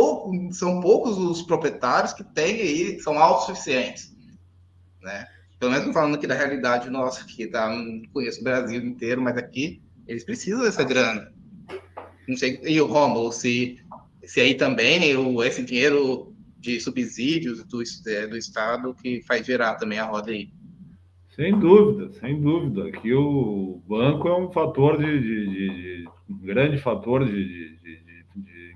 São poucos os proprietários que têm aí, são autossuficientes. Né? Pelo menos falando aqui da realidade nossa, que não conheço o Brasil inteiro, mas aqui eles precisam dessa grana. Não sei, e o Romulo, se aí também esse dinheiro de subsídios do Estado que faz gerar também a roda aí. Sem dúvida, sem dúvida. Aqui o banco é um fator um grande fator de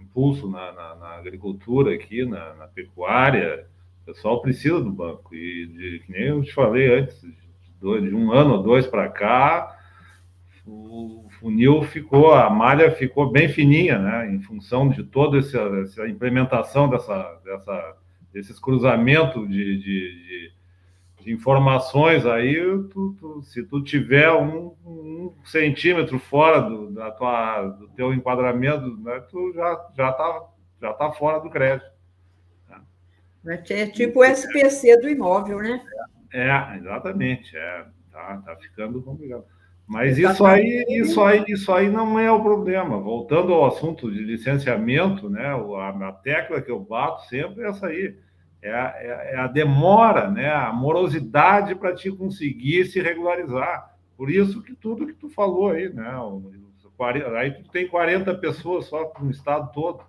impulso na agricultura aqui, na pecuária. O pessoal precisa do banco. E que nem eu te falei antes, de um ano ou dois para cá, o funil a malha ficou bem fininha, né? Em função de toda essa implementação desses cruzamentos de informações aí, se tu tiver um centímetro fora do teu enquadramento, né, tu já tá fora do crédito. É tipo o SPC do imóvel, né? Exatamente. Tá ficando complicado. Mas isso aí não é o problema. Voltando ao assunto de licenciamento, né, a tecla que eu bato sempre é essa aí. É a demora, né? A morosidade para te conseguir se regularizar. Por isso que tudo que tu falou aí, né? Aí tu tem 40 pessoas só no estado todo.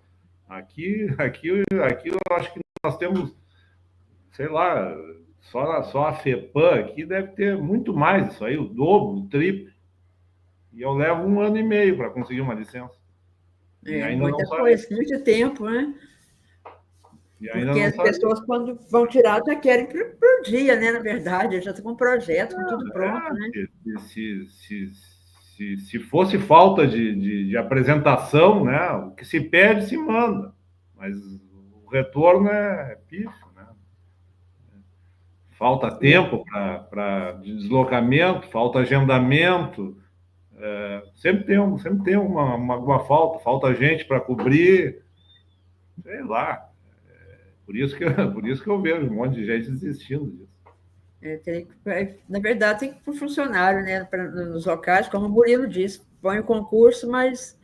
Aqui eu acho que nós temos, sei lá, só a FEPAM aqui deve ter muito mais isso aí, o dobro, o triplo. E eu levo 1 ano e meio para conseguir uma licença. E ainda muita não coisa, muito tempo, né? E ainda Porque não as pessoas, quando vão tirar, já querem por dia, né? Na verdade, já estão com projeto, com tudo pronto, né? Se fosse falta de apresentação, né? O que se pede, se manda. Mas o retorno é pífio, né? Falta tempo para deslocamento, falta agendamento. Sempre tem uma falta gente para cobrir, sei lá. Por isso que eu vejo um monte de gente desistindo disso. Na verdade, tem que ir para o funcionário, né? Nos locais, como o Murilo disse, põe o concurso, mas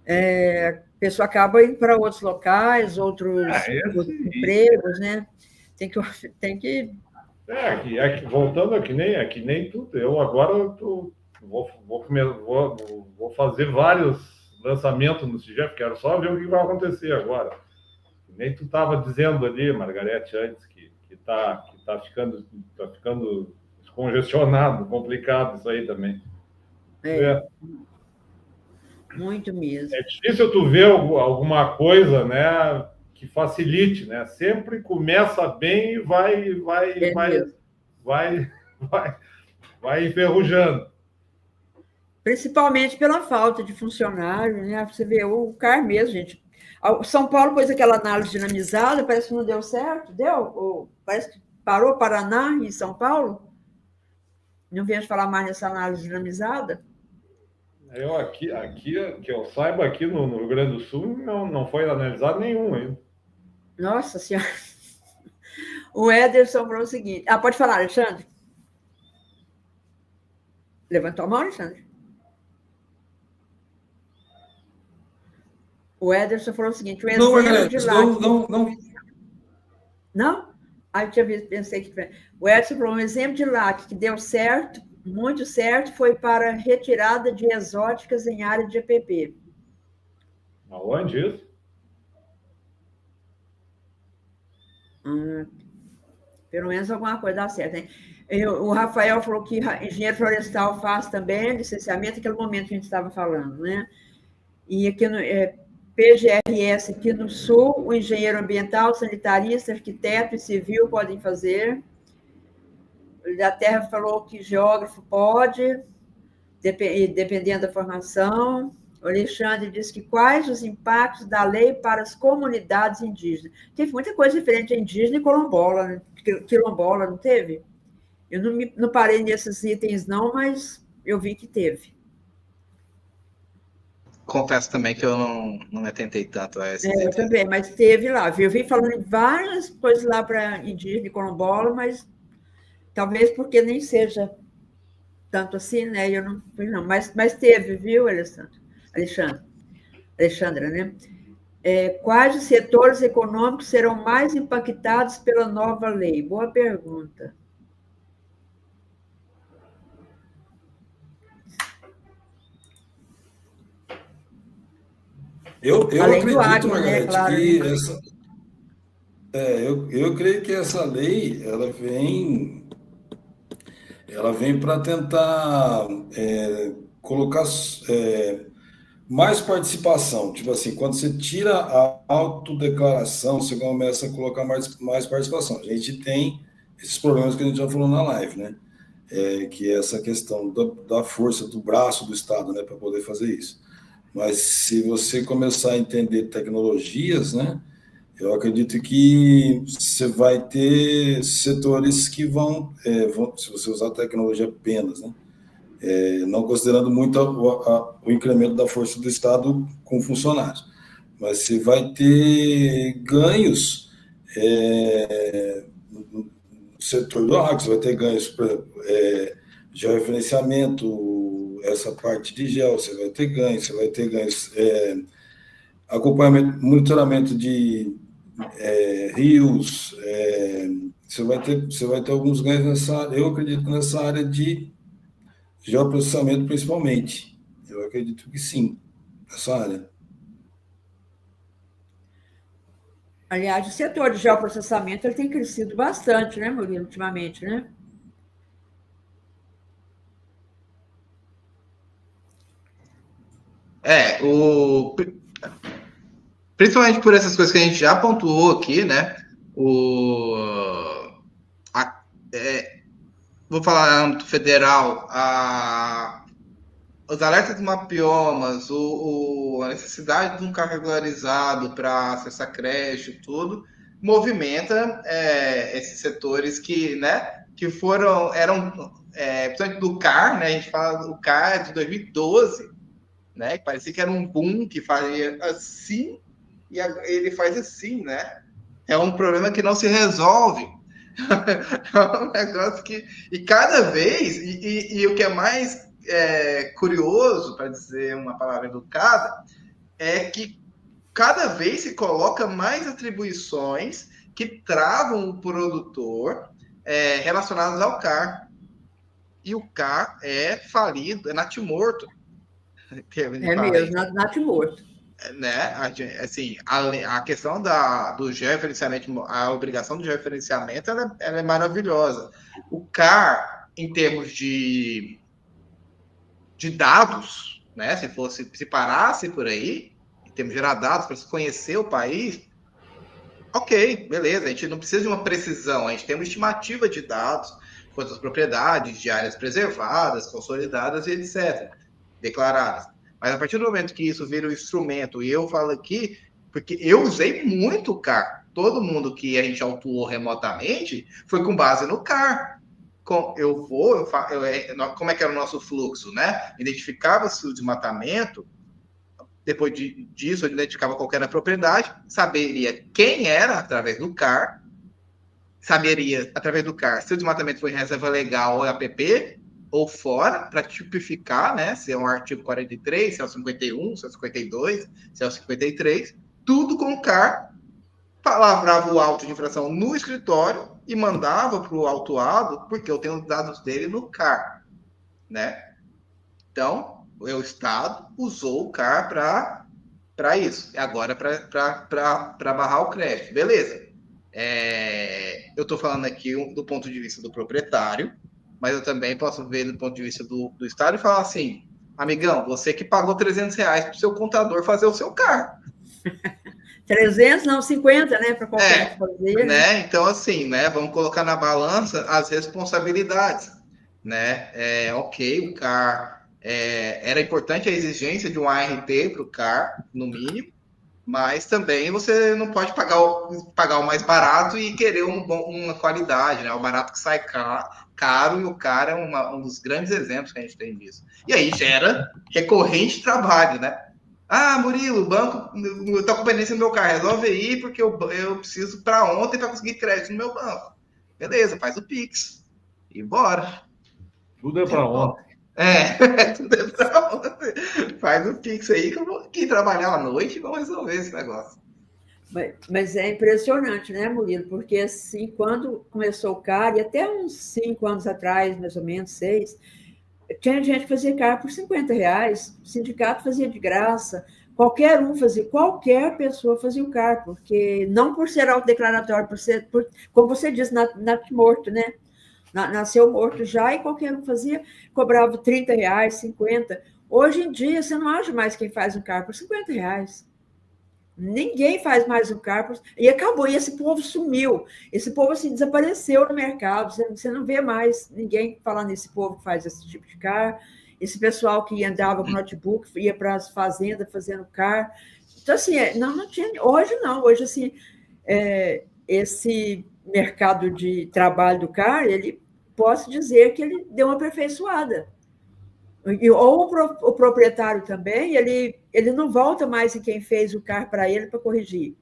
a pessoa acaba indo para outros locais, outros empregos, né? Tem que... Voltando é que nem tudo. Eu agora vou fazer vários lançamentos no CIGEP, quero só ver o que vai acontecer agora. Nem tu estava dizendo ali, Margarete, antes, que tá ficando descongestionado, complicado isso aí também. Muito mesmo. É difícil tu ver alguma coisa, né, que facilite, né? Sempre começa bem e vai enferrujando. Principalmente pela falta de funcionário, né? Você vê o CAR mesmo, gente. São Paulo pôs aquela análise dinamizada, parece que não deu certo, deu? Parece que parou Paraná e São Paulo. Não vejo falar mais nessa análise dinamizada. Eu aqui, que eu saiba, aqui no Rio Grande do Sul, não foi analisado nenhum ainda. Nossa Senhora. O Ederson falou o seguinte... pode falar, Alexandre. Levantou a mão, Alexandre? O Ederson falou o seguinte... O exemplo de lá... Não? Eu tinha visto, pensei que... O Ederson falou um exemplo de lá que deu certo, muito certo, foi para retirada de exóticas em área de EPP. Aonde isso? Pelo menos alguma coisa dá certo, hein? O Rafael falou que engenheiro florestal faz também licenciamento, naquele momento que a gente estava falando, né? E aqui no PGRS, aqui no Sul, o engenheiro ambiental, sanitarista, arquiteto e civil podem fazer. O da Terra falou que geógrafo pode, dependendo da formação. O Alexandre disse que quais os impactos da lei para as comunidades indígenas. Teve muita coisa diferente a indígena e quilombola, não teve? Eu não parei nesses itens, não, mas eu vi que teve. Confesso também que eu não me atentei tanto a esses itens. Eu também, mas teve lá. Eu vi falando em várias coisas lá para indígena e quilombola, mas talvez porque nem seja tanto assim, né? Eu não, mas teve, viu, Alexandra, né? Quais os setores econômicos serão mais impactados pela nova lei? Boa pergunta. Eu acredito, agro, Margarete, né? Claro, que né? essa... eu creio que essa lei, ela vem para tentar colocar mais participação. Tipo assim, quando você tira a autodeclaração, você começa a colocar mais participação. A gente tem esses problemas que a gente já falou na live, né? Que é essa questão da força do braço do Estado, né, para poder fazer isso. Mas se você começar a entender tecnologias, né, eu acredito que você vai ter setores que vão, se você usar tecnologia apenas, né, não considerando muito o incremento da força do Estado com funcionários, mas você vai ter ganhos no setor do agro, você vai ter ganhos, por exemplo, georreferenciamento, essa parte de gel, você vai ter ganhos, acompanhamento, monitoramento de rios, você vai ter alguns ganhos nessa área. Eu acredito nessa área de geoprocessamento, principalmente. Eu acredito que sim, nessa área. Aliás, o setor de geoprocessamento ele tem crescido bastante, né, Murilo, ultimamente, né? Principalmente por essas coisas que a gente já pontuou aqui, né? Vou falar no âmbito federal, os alertas de mapiomas, a necessidade de um carro regularizado para acessar creche, tudo, movimenta esses setores que, né, que eram, principalmente do CAR, né, a gente fala do CAR de 2012, né, que parecia que era um boom que fazia assim, e ele faz assim, né? É um problema que não se resolve. É um negócio que. E cada vez, e o que é mais curioso, para dizer uma palavra educada, é que cada vez se coloca mais atribuições que travam o produtor relacionadas ao CAR. E o CAR é falido, é natimorto. É mesmo, natimorto. Né? Assim, a questão do georreferenciamento, a obrigação do georreferenciamento, ela é maravilhosa. O CAR, em termos de dados, né? Se parasse por aí, em termos de gerar dados para se conhecer o país, ok, beleza, a gente não precisa de uma precisão, a gente tem uma estimativa de dados, quantas propriedades, de áreas preservadas, consolidadas e etc., declaradas. Mas a partir do momento que isso vira um instrumento, e eu falo aqui, porque eu usei muito o CAR, todo mundo que a gente autuou remotamente foi com base no CAR. Como é que era o nosso fluxo, né? Identificava-se o desmatamento, depois disso, eu identificava qual era a propriedade, saberia quem era através do CAR, saberia através do CAR se o desmatamento foi em reserva legal ou APP, ou fora, para tipificar, né? Se é um artigo 43, se é o 51, se é o 52, se é o 53, tudo com o CAR, palavrava o auto de infração no escritório e mandava para o autuado, porque eu tenho os dados dele no CAR, né? Então, o Estado usou o CAR para isso. Agora, para barrar o crédito. Beleza. Eu estou falando aqui do ponto de vista do proprietário, mas eu também posso ver do ponto de vista do Estado e falar assim, amigão, você que pagou R$300 para o seu contador fazer o seu CAR. 300, não, 50, né, para qualquer fazer. Né? Então, assim, né, vamos colocar na balança as responsabilidades, né? Ok, o CAR, era importante a exigência de um ART para o CAR, no mínimo, mas também você não pode pagar o mais barato e querer uma qualidade, né? O barato que sai caro, e o CAR é um dos grandes exemplos que a gente tem disso. E aí gera recorrente trabalho, né? Ah, Murilo, o banco está com pendência no meu carro, resolve aí, porque eu preciso para ontem para conseguir crédito no meu banco. Beleza, faz o Pix. E bora. Tudo é para ontem. Tudo é para ontem. Faz o Pix aí que eu vou aqui trabalhar à noite e vamos resolver esse negócio. Mas é impressionante, né, Murilo? Porque assim, quando começou o CAR, e até uns 5 anos atrás, mais ou menos, 6, tinha gente que fazia CAR por R$50, o sindicato fazia de graça, qualquer pessoa fazia o CAR, porque não por ser autodeclaratório, como você disse, morto, né? Nasceu morto já, e qualquer um fazia, cobrava R$30, 50. Hoje em dia, você não acha mais quem faz um CAR por R$50. Ninguém faz mais o CAR, e acabou, e esse povo sumiu, esse povo assim, desapareceu no mercado, você não vê mais ninguém falar nesse povo que faz esse tipo de CAR, esse pessoal que andava com notebook, ia para as fazendas fazendo CAR, então assim, não tinha, hoje assim, esse mercado de trabalho do CAR, ele, posso dizer que ele deu uma aperfeiçoada. Ou o proprietário também, ele não volta mais em quem fez o CAR para ele para corrigir.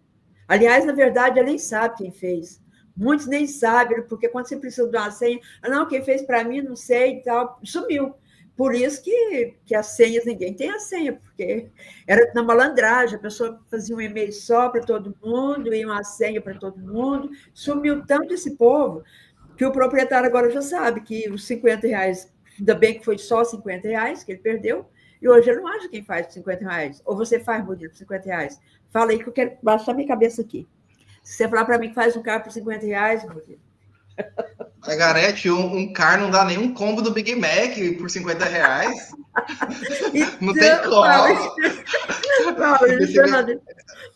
Aliás, na verdade, ele nem sabe quem fez. Muitos nem sabem, porque quando você precisa de uma senha, não, quem fez para mim, não sei e tal, sumiu. Por isso que as senhas, ninguém tem a senha, porque era na malandragem, a pessoa fazia um e-mail só para todo mundo, e uma senha para todo mundo, sumiu tanto esse povo, que o proprietário agora já sabe que os R$50, ainda bem que foi só R$50 que ele perdeu, e hoje ele não acha quem faz por R$50. Ou você faz, Murilo, por R$50. Fala aí que eu quero baixar minha cabeça aqui. Se você falar para mim que faz um carro por R$50, Murilo. Margarete, um car não dá nenhum combo do Big Mac por R$50. Não tem como. Alexandre,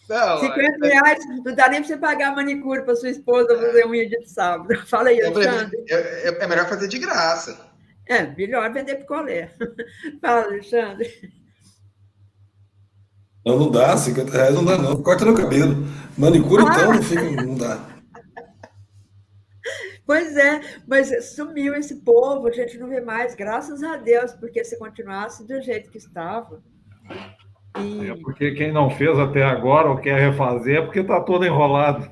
Não, R$50 não dá nem para você pagar manicure para sua esposa fazer unha de sábado. Fala aí, Alexandre. É melhor fazer de graça. É, melhor vender picolé. Fala, Alexandre. Não dá, R$50 não dá, não. Corta no cabelo. Manicure, então, não dá. Pois é, mas sumiu esse povo, a gente não vê mais, graças a Deus, porque se continuasse do jeito que estava. É porque quem não fez até agora ou quer refazer é porque está todo enrolado.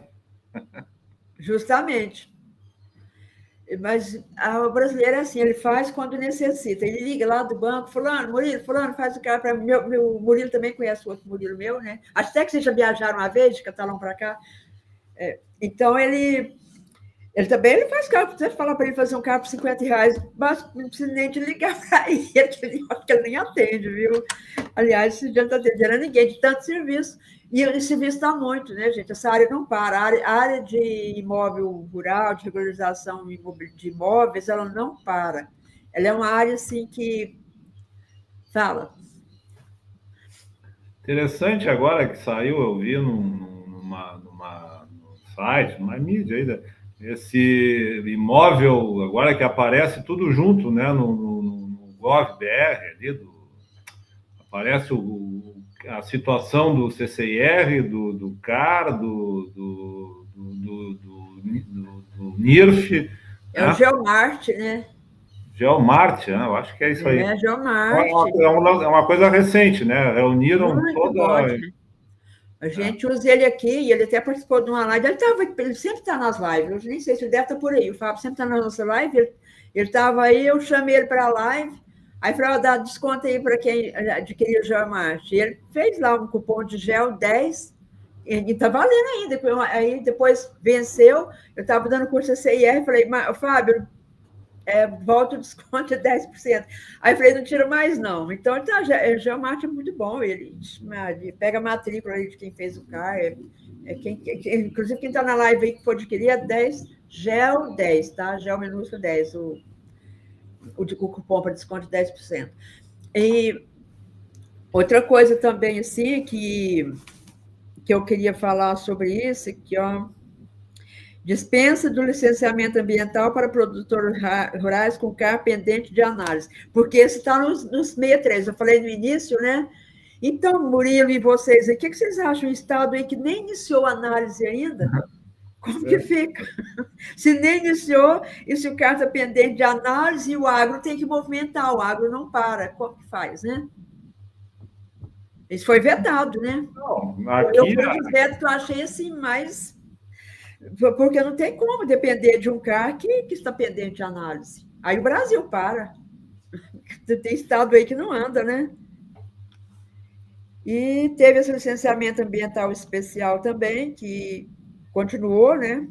Justamente. Mas o brasileiro é assim, ele faz quando necessita. Ele liga lá do banco, fulano, faz o cara para mim. Meu Murilo também conhece o outro Murilo meu, né? Até que vocês já viajaram uma vez, de Catalão para cá. Então, ele também faz carro. Você fala para ele fazer um carro por R$50, mas não precisa nem de ligar para ele, que ele nem atende, viu? Aliás, esse dia não está atendendo a ninguém, de tanto serviço. E esse serviço está muito, né, gente? Essa área não para. A área de imóvel rural, de regularização de imóveis, ela não para. Ela é uma área, assim, que... Fala. Interessante agora que saiu, eu vi no site, numa mídia aí, esse imóvel agora que aparece tudo junto, né, no GovBR ali, aparece a situação do CCIR, do CAR, do NIRF. É, né? O Geomart, né? Geomart, né? Eu acho que é isso aí. É, Geomart. É uma coisa recente, né? Reuniram toda... A gente usa ele aqui, e ele até participou de uma live. Ele sempre está nas lives, eu nem sei se ele deve estar por aí. O Fábio sempre está na nossa live, ele estava aí, eu chamei ele para a live, aí falei, dar desconto aí para quem adquiriu o Geomart. E ele fez lá um cupom de GEL 10, e está valendo ainda. Aí depois venceu, eu estava dando curso CIR, falei, Fábio, volta o desconto de 10%. Aí eu falei, não tira mais, não. Então, o Geomart é muito bom. Ele pega a matrícula aí de quem fez o CAR. Inclusive, quem está na live aí que for adquirir é 10, GEL 10, tá? GEL minúsculo 10, o cupom para desconto de 10%. E outra coisa também, assim, que eu queria falar sobre isso, que, ó, dispensa do licenciamento ambiental para produtores rurais com CAR pendente de análise, porque esse está nos 63, eu falei no início, né? Então, Murilo e vocês, o que vocês acham? Um estado aí que nem iniciou a análise ainda? Como que fica? Se nem iniciou, e se o CAR está pendente de análise, e o agro tem que movimentar, o agro não para, como que faz, né? Isso foi vetado, né? Não, aqui... Eu, por veto, eu achei assim, mais... Porque não tem como depender de um CAR que está pendente de análise. Aí o Brasil para. Tem estado aí que não anda, né? E teve esse licenciamento ambiental especial também, que continuou, né?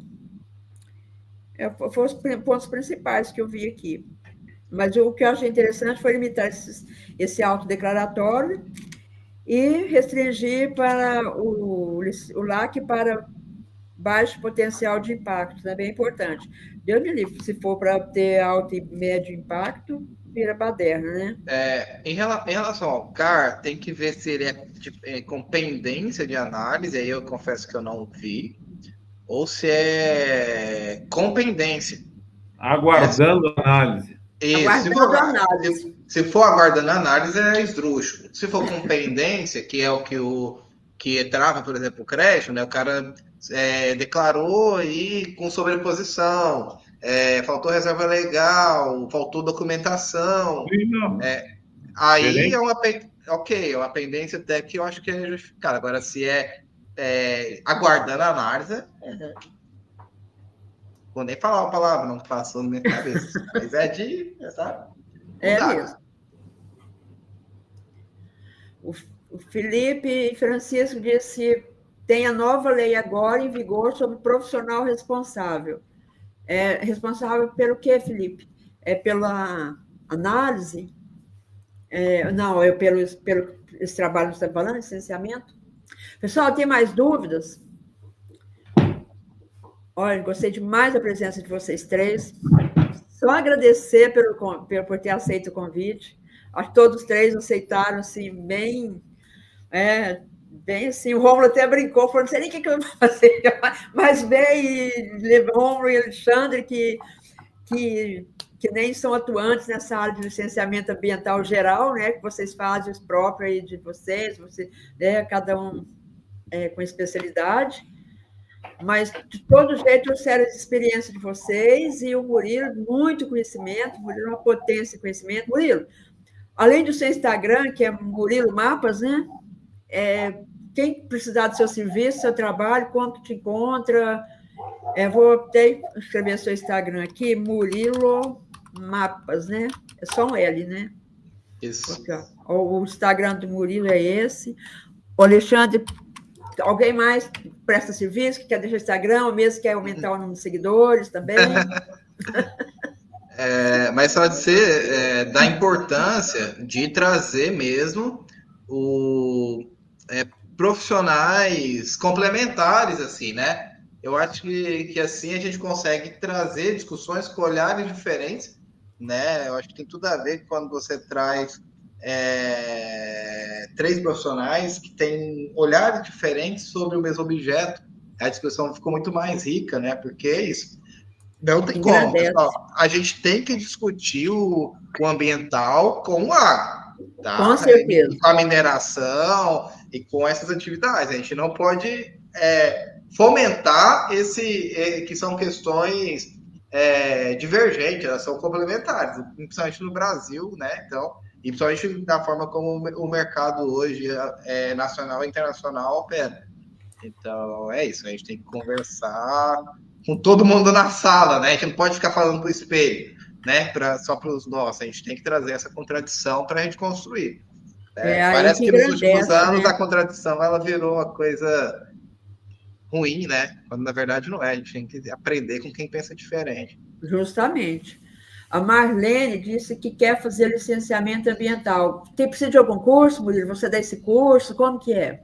Foram os pontos principais que eu vi aqui. Mas o que eu achei interessante foi limitar esse autodeclaratório e restringir para o LAC para baixo potencial de impacto, também é importante. Deus me livre, se for para ter alto e médio impacto, vira baderna, né? Em relação ao CAR, tem que ver se ele é com pendência de análise, aí eu confesso que eu não vi, ou se é com pendência. Aguardando análise. Isso, se for aguardando análise, é esdrúxulo. Se for com pendência, que é o que trava, por exemplo, o crédito, né? O cara declarou aí com sobreposição, faltou reserva legal, faltou documentação. Aí é uma pendência até que eu acho que é justificada. Agora, se aguardando a análise, vou nem falar a palavra, não passou na minha cabeça. Mas sabe? Mesmo. O Felipe Francisco disse: tem a nova lei agora em vigor sobre profissional responsável. Responsável pelo quê, Felipe? Pela análise? Não, pelo esse trabalho que você está falando, licenciamento? Pessoal, tem mais dúvidas? Olha, gostei demais da presença de vocês três. Só agradecer por ter aceito o convite. Acho que todos três aceitaram, assim, bem assim, o Rômulo até brincou, falou, não sei nem o que eu vou fazer, mas bem, Rômulo e Alexandre, que nem são atuantes nessa área de licenciamento ambiental geral, né, que vocês fazem os próprios aí de vocês, né, cada um com especialidade, mas de todo jeito trouxeram a experiência de vocês, e o Murilo, muito conhecimento, o Murilo é uma potência de conhecimento. Murilo, além do seu Instagram, que é Murilo Mapas, né, quem precisar do seu serviço, do seu trabalho, como que te encontra? Vou até escrever seu Instagram aqui, Murilo Mapas, né? É só um L, né? Isso. O Instagram do Murilo é esse. O Alexandre, alguém mais que presta serviço, que quer deixar o Instagram, ou mesmo quer aumentar o número de seguidores também? Mas só dizer da importância de trazer mesmo profissionais complementares, assim, né? Eu acho que assim a gente consegue trazer discussões com olhares diferentes, né? Eu acho que tem tudo a ver quando você traz três profissionais que têm olhares diferentes sobre o mesmo objeto. A discussão ficou muito mais rica, né? Porque é isso. Não tem como, pessoal. A gente tem que discutir o ambiental com o agro, tá? Com certeza. Com a mineração e com essas atividades. A gente não pode fomentar que são questões divergentes, elas são complementares, principalmente no Brasil, né? Então, e principalmente da forma como o mercado hoje nacional e internacional opera. Então, é isso, a gente tem que conversar com todo mundo na sala, né? A gente não pode ficar falando para o espelho, né? Só para os nossos, a gente tem que trazer essa contradição para a gente construir. Parece que nos últimos anos, né, a contradição ela virou uma coisa ruim, né? Quando na verdade não é, a gente tem que aprender com quem pensa diferente. Justamente. A Marlene disse que quer fazer licenciamento ambiental. Precisa de algum curso, Murilo? Você dá esse curso? Como que é?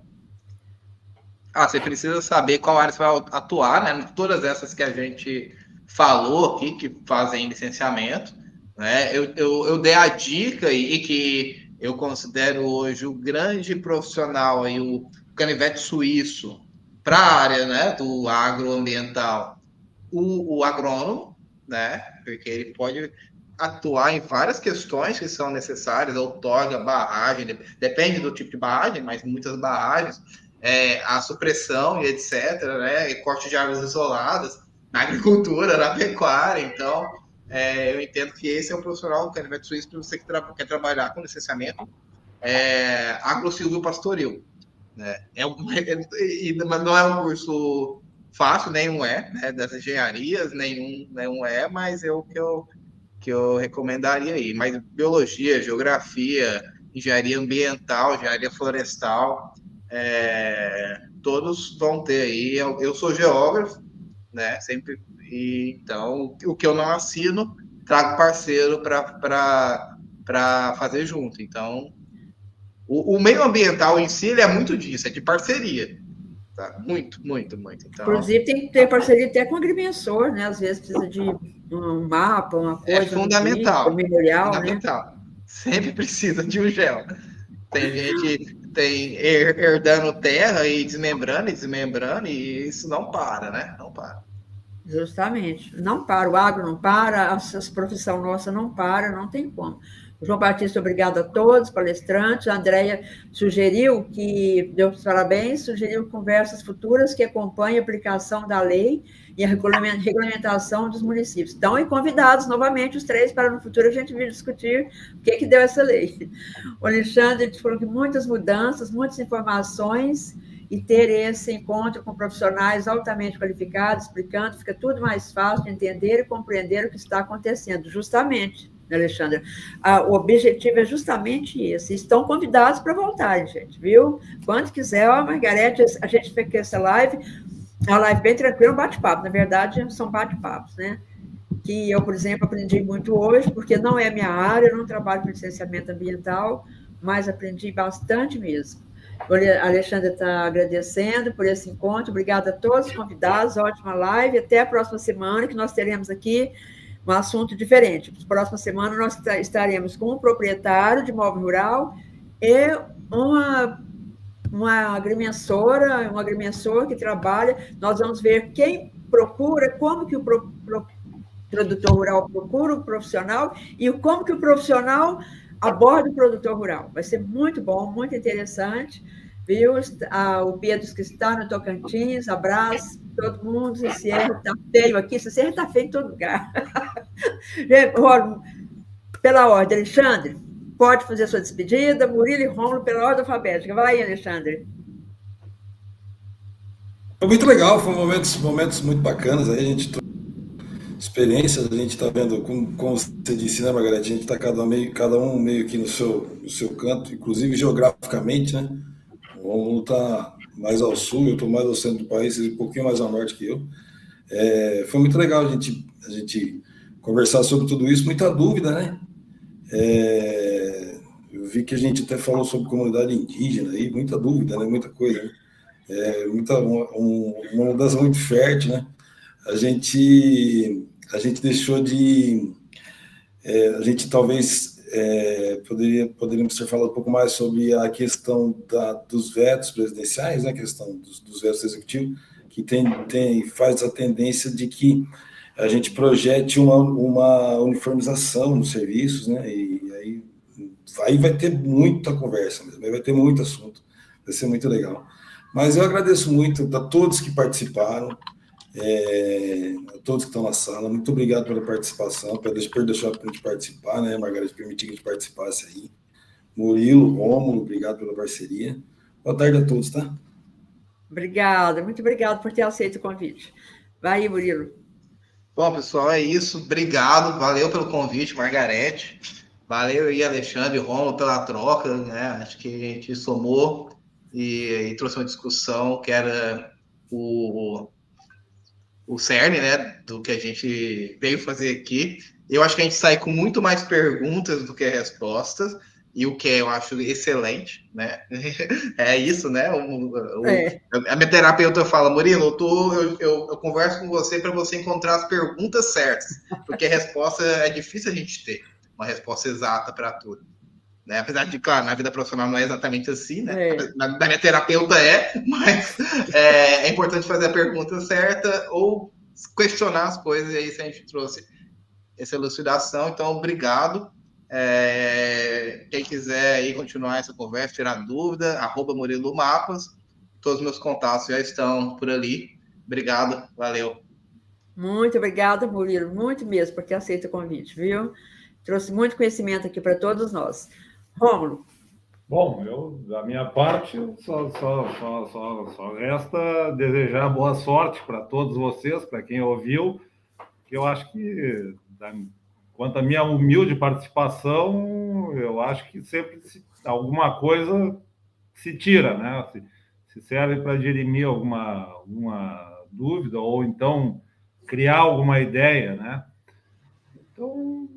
Você precisa saber qual área você vai atuar, né? Todas essas que a gente falou aqui, que fazem licenciamento, né? Eu dei a dica e que eu considero hoje o grande profissional aí, o canivete suíço para a área, né, do agroambiental, o agrônomo, né? Porque ele pode atuar em várias questões que são necessárias, outorga, barragem, depende do tipo de barragem, mas muitas barragens, a supressão e etc., né? E corte de árvores isoladas na agricultura, na pecuária. Então, eu entendo que esse é o profissional do canivete suíço para você que quer trabalhar com licenciamento agro-silvio-pastoril. Né? Não é um curso fácil, nenhum né? Das engenharias, nenhum mas é o que eu recomendaria aí. Mas biologia, geografia, engenharia ambiental, engenharia florestal, todos vão ter aí. Eu sou geógrafo, né? Sempre. Então, o que eu não assino, trago parceiro para fazer junto. Então, o meio ambiental em si, ele é muito disso, é de parceria. Tá? Muito. Então, inclusive, tem que ter parceria até com o agrimensor, né? Às vezes precisa de um mapa, uma coisa. É fundamental. Tipo, memorial, fundamental. Né? Sempre precisa de um gel. Tem gente herdando terra e desmembrando, e isso não para, né? Não para. Justamente. Não para. O agro não para, a profissão nossa não para, não tem como. João Batista, obrigado a todos, palestrantes. A Andréia sugeriu que, deu os parabéns, sugeriu conversas futuras que acompanhem a aplicação da lei e a regulamentação dos municípios. Estão aí convidados novamente os três para no futuro a gente vir discutir o que deu essa lei. O Alexandre falou que muitas mudanças, muitas informações, e ter esse encontro com profissionais altamente qualificados, explicando, fica tudo mais fácil de entender e compreender o que está acontecendo, justamente. Alexandre, o objetivo é justamente esse. Estão convidados para voltarem, gente, viu? Quando quiser, Margarete, a gente fez essa live, uma live bem tranquila, um bate-papo. Na verdade, são bate-papos, né? Que eu, por exemplo, aprendi muito hoje, porque não é minha área, eu não trabalho com licenciamento ambiental, mas aprendi bastante mesmo. A Alexandra está agradecendo por esse encontro. Obrigada a todos os convidados. Ótima live. Até a próxima semana, que nós teremos aqui um assunto diferente. Na próxima semana, nós estaremos com um proprietário de imóvel rural e uma agrimensora, um agrimensor que trabalha. Nós vamos ver quem procura, como que o produtor rural procura o profissional e como que o profissional aborda o produtor rural. Vai ser muito bom, muito interessante, viu? O Pedro que está no Tocantins, abraço todo mundo. Esse erro está feio aqui, esse erro está feio em todo lugar. Pela ordem, Alexandre, pode fazer a sua despedida. Murilo e Rômulo, pela ordem alfabética. Vai aí, Alexandre. Foi muito legal, foram momentos muito bacanas. Aí a gente experiências, a gente está vendo, como você disse, né, Margarete? A gente está cada um meio que no seu canto, inclusive geograficamente, né? O Rômulo está mais ao sul, eu estou mais ao centro do país, um pouquinho mais ao norte que eu. Foi muito legal a gente conversar sobre tudo isso, muita dúvida, né? Eu vi que a gente até falou sobre comunidade indígena, aí, muita dúvida, né? Muita coisa, né? Uma mudança muito fértil, né? A gente deixou de... a gente talvez poderíamos ter falado um pouco mais sobre a questão dos vetos presidenciais, né? A questão dos vetos executivos, que faz a tendência de que a gente projete uma uniformização nos serviços, né? E aí vai ter muita conversa mesmo, vai ter muito assunto, vai ser muito legal. Mas eu agradeço muito a todos que participaram, a todos que estão na sala. Muito obrigado pela participação, por deixar a gente participar, né, Margarete, permitir que a gente participasse aí. Murilo, Rômulo, obrigado pela parceria. Boa tarde a todos, tá? Obrigada, muito obrigado por ter aceito o convite. Vai aí, Murilo. Bom, pessoal, é isso. Obrigado, valeu pelo convite, Margarete. Valeu aí, Alexandre e Rômulo, pela troca, né? Acho que a gente somou e trouxe uma discussão que era o cerne, né, do que a gente veio fazer aqui. Eu acho que a gente sai com muito mais perguntas do que respostas, e o que eu acho excelente, né? É isso, né? A minha terapeuta fala, Murilo, eu converso com você para você encontrar as perguntas certas, porque a resposta é difícil a gente ter, uma resposta exata para tudo. Né? Apesar de, claro, na vida profissional não é exatamente assim, né? Da minha terapeuta mas é importante fazer a pergunta certa ou questionar as coisas, e aí a gente trouxe essa elucidação. Então, obrigado. Quem quiser aí continuar essa conversa, tirar dúvida, @Murilo Mapas, todos os meus contatos já estão por ali. Obrigado, valeu. Muito obrigada, Murilo, muito mesmo, por ter aceito o convite, viu? Trouxe muito conhecimento aqui para todos nós. Rômulo. Bom, da minha parte, só resta desejar boa sorte para todos vocês, para quem ouviu, que eu acho que, quanto à minha humilde participação, eu acho que sempre alguma coisa se tira, né? Se serve para dirimir alguma dúvida, ou então criar alguma ideia, né? Então,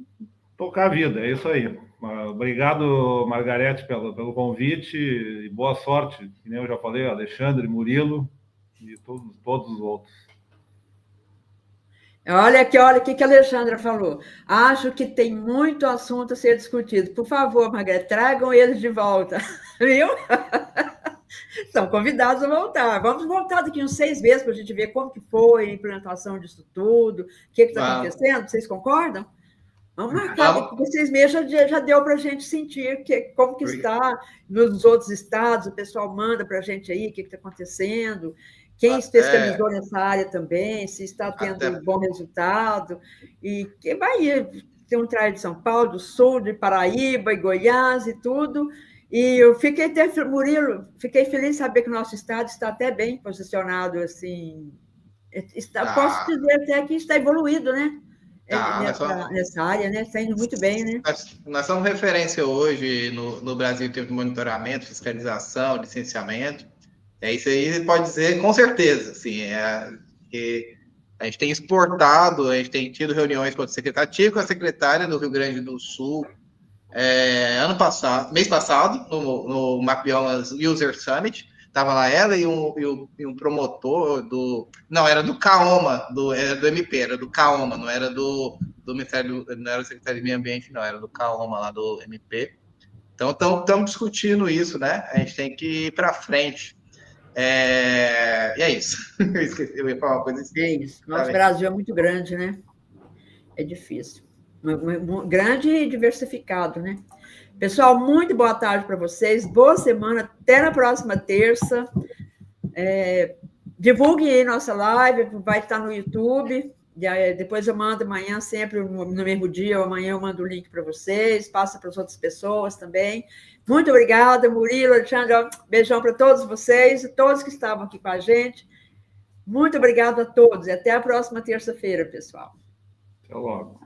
tocar a vida, é isso aí. Obrigado, Margarete, pelo convite e boa sorte, que nem eu já falei, Alexandre, Murilo e todos os outros. Olha o que a Alexandra falou. Acho que tem muito assunto a ser discutido. Por favor, Margarete, tragam eles de volta, viu? São convidados a voltar. Vamos voltar daqui uns 6 meses para a gente ver como que foi a implementação disso tudo, o que está acontecendo. Vocês concordam? Vamos marcar, porque 6 meses já deu para a gente sentir como que está nos outros estados, o pessoal manda para a gente aí o que está acontecendo, quem especializou nessa área também, se está tendo bom resultado, e que vai ter um trial de São Paulo, do Sul, de Paraíba e Goiás e tudo, e eu fiquei até, Murilo, fiquei feliz de saber que o nosso estado está até bem posicionado, assim, posso dizer até que está evoluído, né? Nessa área, né? Está indo muito bem, né? Nós somos referência hoje no Brasil em termos de monitoramento, fiscalização, licenciamento. Isso aí pode dizer com certeza. Assim, que a gente tem exportado, a gente tem tido reuniões com a secretaria do Rio Grande do Sul, mês passado, no Macbiomas User Summit. Tava lá ela e um promotor do... Não, era do CAOMA, era do MP, era do CAOMA, não era do Ministério, não era do Secretário de Meio Ambiente, não, era do CAOMA lá do MP. Então, estamos discutindo isso, né? A gente tem que ir para frente. E é isso. Eu ia falar uma coisa assim. É isso. Nosso Brasil é muito grande, né? É difícil. Grande e diversificado, né? Pessoal, muito boa tarde para vocês. Boa semana. Até na próxima terça. Divulguem aí nossa live. Vai estar no YouTube. Depois eu mando amanhã, sempre no mesmo dia, ou amanhã eu mando o link para vocês. Passa para as outras pessoas também. Muito obrigada, Murilo, Alexandre. Beijão para todos vocês e todos que estavam aqui com a gente. Muito obrigada a todos. E até a próxima terça-feira, pessoal. Até logo.